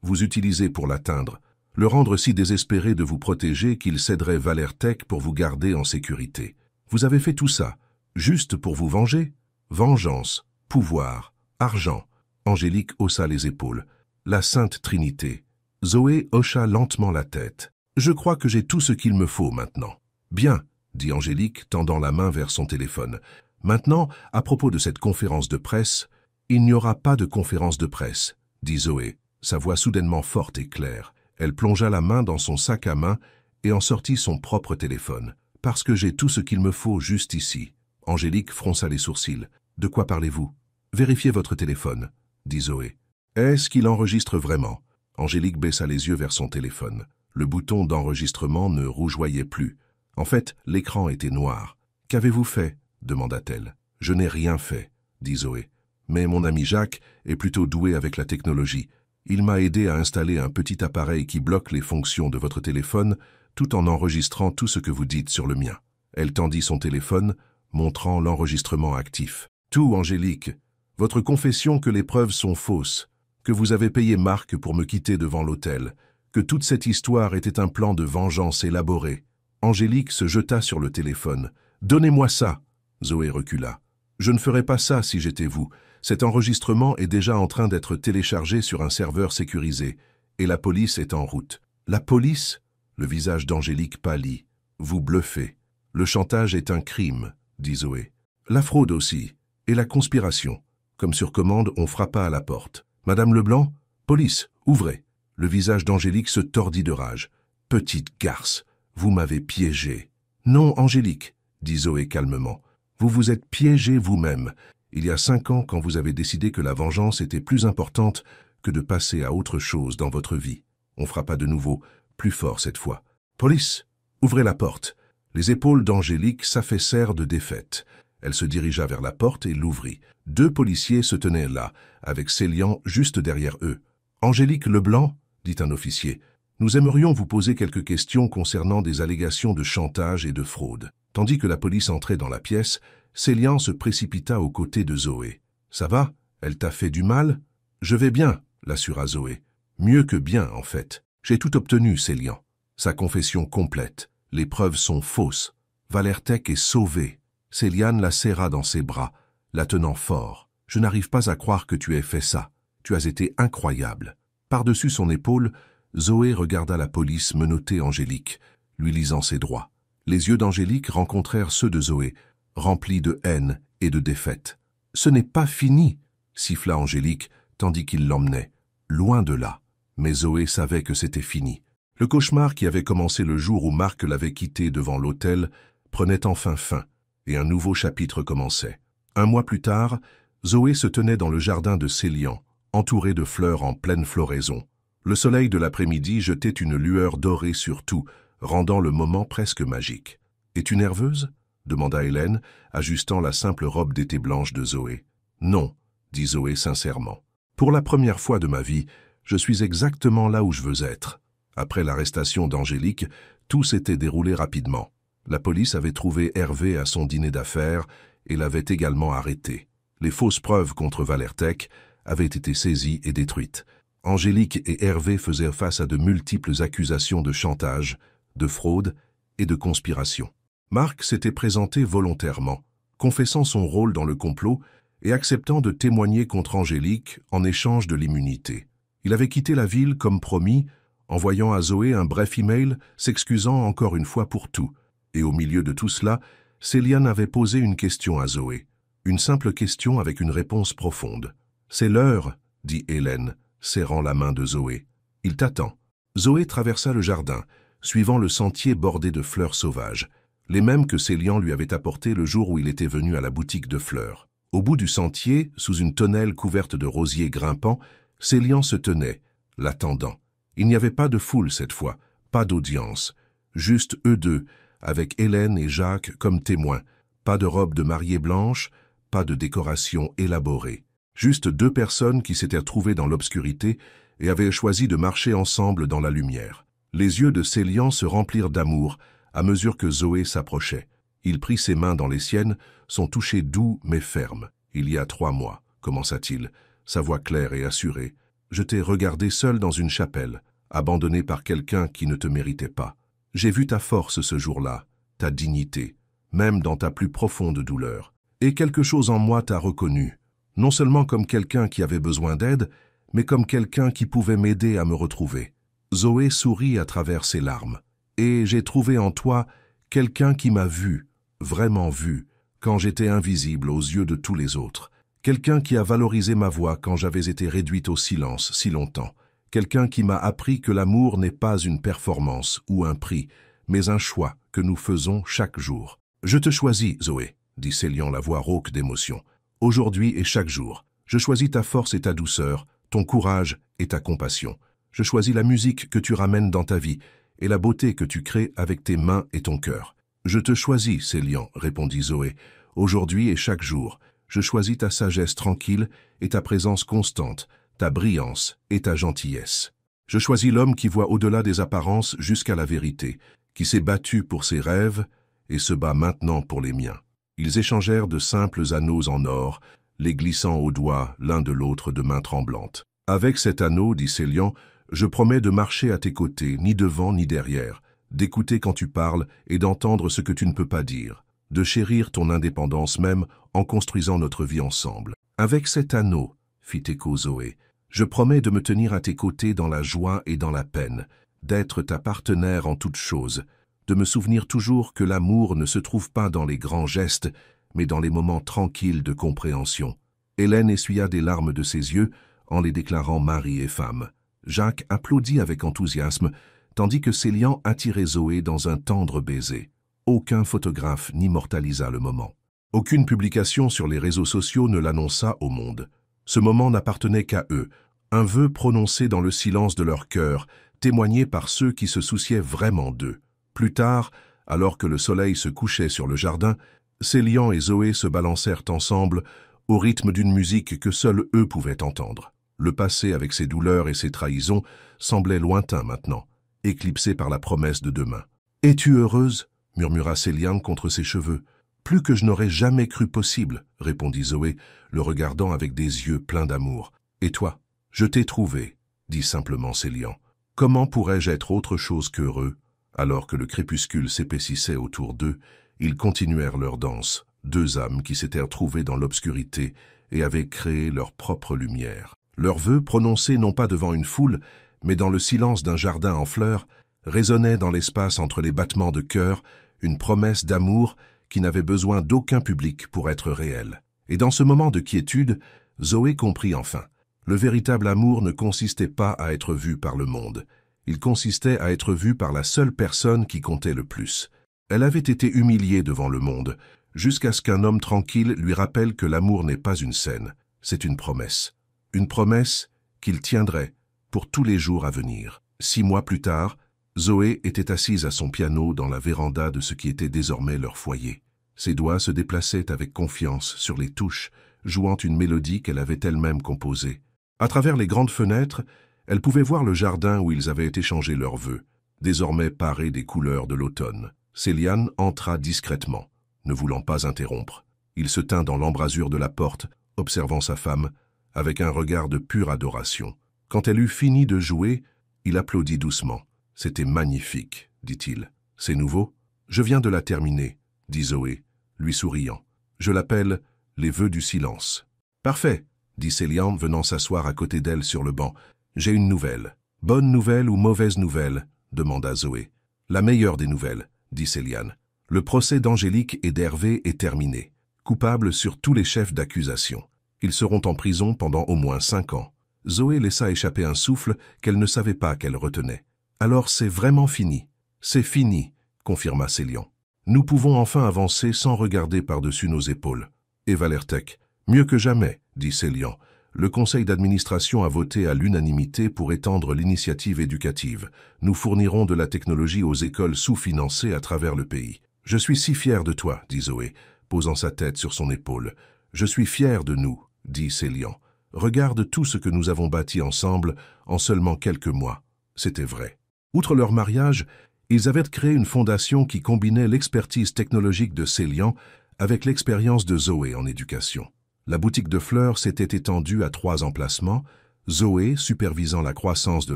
vous utiliser pour l'atteindre, le rendre si désespéré de vous protéger qu'il céderait Valertech pour vous garder en sécurité. Vous avez fait tout ça, juste pour vous venger? Vengeance, pouvoir, argent. » Angélique haussa les épaules. « La Sainte Trinité. » Zoé hocha lentement la tête. « Je crois que j'ai tout ce qu'il me faut maintenant. »« Bien, » dit Angélique, tendant la main vers son téléphone. « Maintenant, à propos de cette conférence de presse, il n'y aura pas de conférence de presse, » dit Zoé, sa voix soudainement forte et claire. Elle plongea la main dans son sac à main et en sortit son propre téléphone. « Parce que j'ai tout ce qu'il me faut juste ici. » Angélique fronça les sourcils. « De quoi parlez-vous? Vérifiez votre téléphone, » dit Zoé. « Est-ce qu'il enregistre vraiment ?» Angélique baissa les yeux vers son téléphone. Le bouton d'enregistrement ne rougeoyait plus. En fait, l'écran était noir. « Qu'avez-vous fait ?» demanda-t-elle. « Je n'ai rien fait, » dit Zoé. « Mais mon ami Jacques est plutôt doué avec la technologie. Il m'a aidé à installer un petit appareil qui bloque les fonctions de votre téléphone tout en enregistrant tout ce que vous dites sur le mien. » Elle tendit son téléphone, montrant l'enregistrement actif. « Tout, Angélique. Votre confession que les preuves sont fausses, que vous avez payé Marc pour me quitter devant l'hôtel, que toute cette histoire était un plan de vengeance élaboré. » Angélique se jeta sur le téléphone. « Donnez-moi ça !» Zoé recula. « Je ne ferais pas ça si j'étais vous. Cet enregistrement est déjà en train d'être téléchargé sur un serveur sécurisé, et la police est en route. »« La police ?» Le visage d'Angélique pâlit. « Vous bluffez. Le chantage est un crime, » dit Zoé. « La fraude aussi, et la conspiration. Comme sur commande, on frappa à la porte. « Madame Leblanc, police, ouvrez !» Le visage d'Angélique se tordit de rage. « Petite garce, vous m'avez piégé. »« Non, Angélique, » dit Zoé calmement. « Vous vous êtes piégée vous-même. Il y a 5 ans, quand vous avez décidé que la vengeance était plus importante que de passer à autre chose dans votre vie. On frappa de nouveau, plus fort cette fois. « Police, ouvrez la porte !» Les épaules d'Angélique s'affaissèrent de défaite. Elle se dirigea vers la porte et l'ouvrit. 2 policiers se tenaient là, avec Célian juste derrière eux. « Angélique Leblanc, » dit un officier, « nous aimerions vous poser quelques questions concernant des allégations de chantage et de fraude. » Tandis que la police entrait dans la pièce, Célian se précipita aux côtés de Zoé. « Ça va? Elle t'a fait du mal ?»« Je vais bien, » l'assura Zoé. « Mieux que bien, en fait. J'ai tout obtenu, Célian. Sa confession complète. Les preuves sont fausses. Valertech est sauvée. » Céliane la serra dans ses bras, la tenant fort. « Je n'arrive pas à croire que tu aies fait ça. Tu as été incroyable. » Par-dessus son épaule, Zoé regarda la police menotter Angélique, lui lisant ses droits. Les yeux d'Angélique rencontrèrent ceux de Zoé, remplis de haine et de défaite. « Ce n'est pas fini !» siffla Angélique, tandis qu'il l'emmenait. Loin de là. Mais Zoé savait que c'était fini. Le cauchemar qui avait commencé le jour où Marc l'avait quitté devant l'hôtel prenait enfin fin, et un nouveau chapitre commençait. 1 mois plus tard, Zoé se tenait dans le jardin de Célian, entourée de fleurs en pleine floraison. Le soleil de l'après-midi jetait une lueur dorée sur tout, rendant le moment presque magique. « Es-tu nerveuse » demanda Hélène, ajustant la simple robe d'été blanche de Zoé. Non, dit Zoé sincèrement. Pour la première fois de ma vie, je suis exactement là où je veux être. Après l'arrestation d'Angélique, tout s'était déroulé rapidement. La police avait trouvé Hervé à son dîner d'affaires et l'avait également arrêté. Les fausses preuves contre Valertec avaient été saisies et détruites. Angélique et Hervé faisaient face à de multiples accusations de chantage, de fraude et de conspiration. Marc s'était présenté volontairement, confessant son rôle dans le complot et acceptant de témoigner contre Angélique en échange de l'immunité. Il avait quitté la ville comme promis, envoyant à Zoé un bref email s'excusant encore une fois pour tout. Et au milieu de tout cela, Céliane avait posé une question à Zoé. Une simple question avec une réponse profonde. « C'est l'heure, » dit Hélène, serrant la main de Zoé. « Il t'attend. » Zoé traversa le jardin, suivant le sentier bordé de fleurs sauvages, les mêmes que Céliane lui avait apportées le jour où il était venu à la boutique de fleurs. Au bout du sentier, sous une tonnelle couverte de rosiers grimpants, Céliane se tenait, l'attendant. Il n'y avait pas de foule cette fois, pas d'audience, juste eux deux, avec Hélène et Jacques comme témoins, pas de robe de mariée blanche, pas de décoration élaborée. Juste deux personnes qui s'étaient retrouvées dans l'obscurité et avaient choisi de marcher ensemble dans la lumière. Les yeux de Céliane se remplirent d'amour à mesure que Zoé s'approchait. Il prit ses mains dans les siennes, son toucher doux mais ferme. « Il y a 3 mois, commença-t-il, sa voix claire et assurée. Je t'ai regardé seul dans une chapelle, abandonné par quelqu'un qui ne te méritait pas. J'ai vu ta force ce jour-là, ta dignité, même dans ta plus profonde douleur. Et quelque chose en moi t'a reconnu, non seulement comme quelqu'un qui avait besoin d'aide, mais comme quelqu'un qui pouvait m'aider à me retrouver. » Zoé sourit à travers ses larmes. « Et j'ai trouvé en toi quelqu'un qui m'a vu, vraiment vu, quand j'étais invisible aux yeux de tous les autres. Quelqu'un qui a valorisé ma voix quand j'avais été réduite au silence si longtemps. Quelqu'un qui m'a appris que l'amour n'est pas une performance ou un prix, mais un choix que nous faisons chaque jour. Je te choisis, Zoé, dit Céliane la voix rauque d'émotion. Aujourd'hui et chaque jour. Je choisis ta force et ta douceur, ton courage et ta compassion. Je choisis la musique que tu ramènes dans ta vie et la beauté que tu crées avec tes mains et ton cœur. Je te choisis, Céliane, répondit Zoé. Aujourd'hui et chaque jour. Je choisis ta sagesse tranquille et ta présence constante, ta brillance et ta gentillesse. Je choisis l'homme qui voit au-delà des apparences jusqu'à la vérité, qui s'est battu pour ses rêves et se bat maintenant pour les miens. » Ils échangèrent de simples anneaux en or, les glissant aux doigts l'un de l'autre de main tremblante. « Avec cet anneau, dit Céliane, je promets de marcher à tes côtés, ni devant ni derrière, d'écouter quand tu parles et d'entendre ce que tu ne peux pas dire, de chérir ton indépendance même en construisant notre vie ensemble. Avec cet anneau, fit écho Zoé, je promets de me tenir à tes côtés dans la joie et dans la peine, d'être ta partenaire en toutes choses, de me souvenir toujours que l'amour ne se trouve pas dans les grands gestes, mais dans les moments tranquilles de compréhension. » Hélène essuya des larmes de ses yeux en les déclarant mari et femme. Jacques applaudit avec enthousiasme, tandis que Céliane attirait Zoé dans un tendre baiser. Aucun photographe n'immortalisa le moment. Aucune publication sur les réseaux sociaux ne l'annonça au monde. Ce moment n'appartenait qu'à eux, un vœu prononcé dans le silence de leur cœur, témoigné par ceux qui se souciaient vraiment d'eux. Plus tard, alors que le soleil se couchait sur le jardin, Céliane et Zoé se balancèrent ensemble au rythme d'une musique que seuls eux pouvaient entendre. Le passé avec ses douleurs et ses trahisons semblait lointain maintenant, éclipsé par la promesse de demain. « Es-tu heureuse ?» murmura Céliane contre ses cheveux. « Plus que je n'aurais jamais cru possible, » répondit Zoé, le regardant avec des yeux pleins d'amour. « Et toi ?»« Je t'ai trouvé, » dit simplement Céliane. « Comment pourrais-je être autre chose qu'heureux ?» Alors que le crépuscule s'épaississait autour d'eux, ils continuèrent leur danse, deux âmes qui s'étaient retrouvées dans l'obscurité et avaient créé leur propre lumière. Leurs vœux, prononcés non pas devant une foule, mais dans le silence d'un jardin en fleurs, résonnaient dans l'espace entre les battements de cœur, une promesse d'amour qui n'avait besoin d'aucun public pour être réelle. Et dans ce moment de quiétude, Zoé comprit enfin. Le véritable amour ne consistait pas à être vu par le monde. Il consistait à être vu par la seule personne qui comptait le plus. Elle avait été humiliée devant le monde, jusqu'à ce qu'un homme tranquille lui rappelle que l'amour n'est pas une scène, c'est une promesse. Une promesse qu'il tiendrait pour tous les jours à venir. 6 mois plus tard, Zoé était assise à son piano dans la véranda de ce qui était désormais leur foyer. Ses doigts se déplaçaient avec confiance sur les touches, jouant une mélodie qu'elle avait elle-même composée. À travers les grandes fenêtres, elle pouvait voir le jardin où ils avaient échangé leurs vœux, désormais paré des couleurs de l'automne. Céliane entra discrètement, ne voulant pas interrompre. Il se tint dans l'embrasure de la porte, observant sa femme, avec un regard de pure adoration. Quand elle eut fini de jouer, il applaudit doucement. « C'était magnifique, dit-il. « C'est nouveau ?»« Je viens de la terminer, » dit Zoé, lui souriant. « Je l'appelle « Les vœux du silence ». « Parfait, » dit Céliane venant s'asseoir à côté d'elle sur le banc. « J'ai une nouvelle. »« Bonne nouvelle ou mauvaise nouvelle ?» demanda Zoé. « La meilleure des nouvelles, » dit Céliane. « Le procès d'Angélique et d'Hervé est terminé. Coupables sur tous les chefs d'accusation. Ils seront en prison pendant au moins 5 ans. » Zoé laissa échapper un souffle qu'elle ne savait pas qu'elle retenait. « Alors c'est vraiment fini. »« C'est fini, » confirma Célian. « Nous pouvons enfin avancer sans regarder par-dessus nos épaules. » « Et Valertec, mieux que jamais, » dit Célian. « Le conseil d'administration a voté à l'unanimité pour étendre l'initiative éducative. Nous fournirons de la technologie aux écoles sous-financées à travers le pays. »« Je suis si fier de toi, » dit Zoé, posant sa tête sur son épaule. « Je suis fier de nous, » dit Célian. « Regarde tout ce que nous avons bâti ensemble en seulement quelques mois. » C'était vrai. Outre leur mariage, ils avaient créé une fondation qui combinait l'expertise technologique de Célian avec l'expérience de Zoé en éducation. La boutique de fleurs s'était étendue à 3 emplacements, Zoé supervisant la croissance de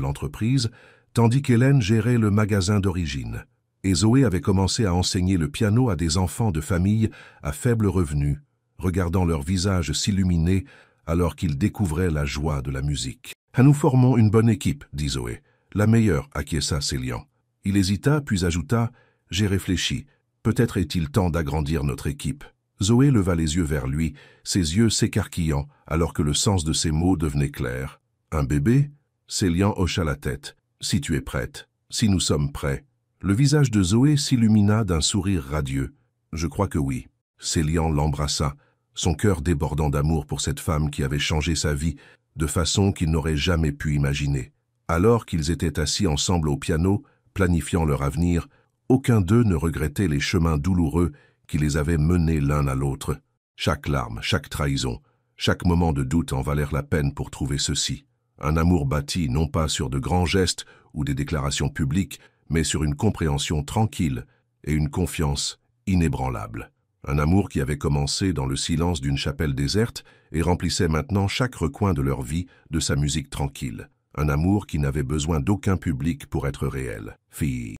l'entreprise, tandis qu'Hélène gérait le magasin d'origine. Et Zoé avait commencé à enseigner le piano à des enfants de familles à faible revenu, regardant leurs visages s'illuminer alors qu'ils découvraient la joie de la musique. « Nous formons une bonne équipe, » dit Zoé. « La meilleure, » acquiesça Célian. Il hésita, puis ajouta « J'ai réfléchi. Peut-être est-il temps d'agrandir notre équipe. » Zoé leva les yeux vers lui, ses yeux s'écarquillant alors que le sens de ses mots devenait clair. « Un bébé ?» Célian hocha la tête. « Si tu es prête. Si nous sommes prêts. » Le visage de Zoé s'illumina d'un sourire radieux. « Je crois que oui. » Célian l'embrassa, son cœur débordant d'amour pour cette femme qui avait changé sa vie de façon qu'il n'aurait jamais pu imaginer. Alors qu'ils étaient assis ensemble au piano, planifiant leur avenir, aucun d'eux ne regrettait les chemins douloureux qui les avaient menés l'un à l'autre. Chaque larme, chaque trahison, chaque moment de doute en valèrent la peine pour trouver ceci. Un amour bâti non pas sur de grands gestes ou des déclarations publiques, mais sur une compréhension tranquille et une confiance inébranlable. Un amour qui avait commencé dans le silence d'une chapelle déserte et remplissait maintenant chaque recoin de leur vie de sa musique tranquille. Un amour qui n'avait besoin d'aucun public pour être réel. Fille.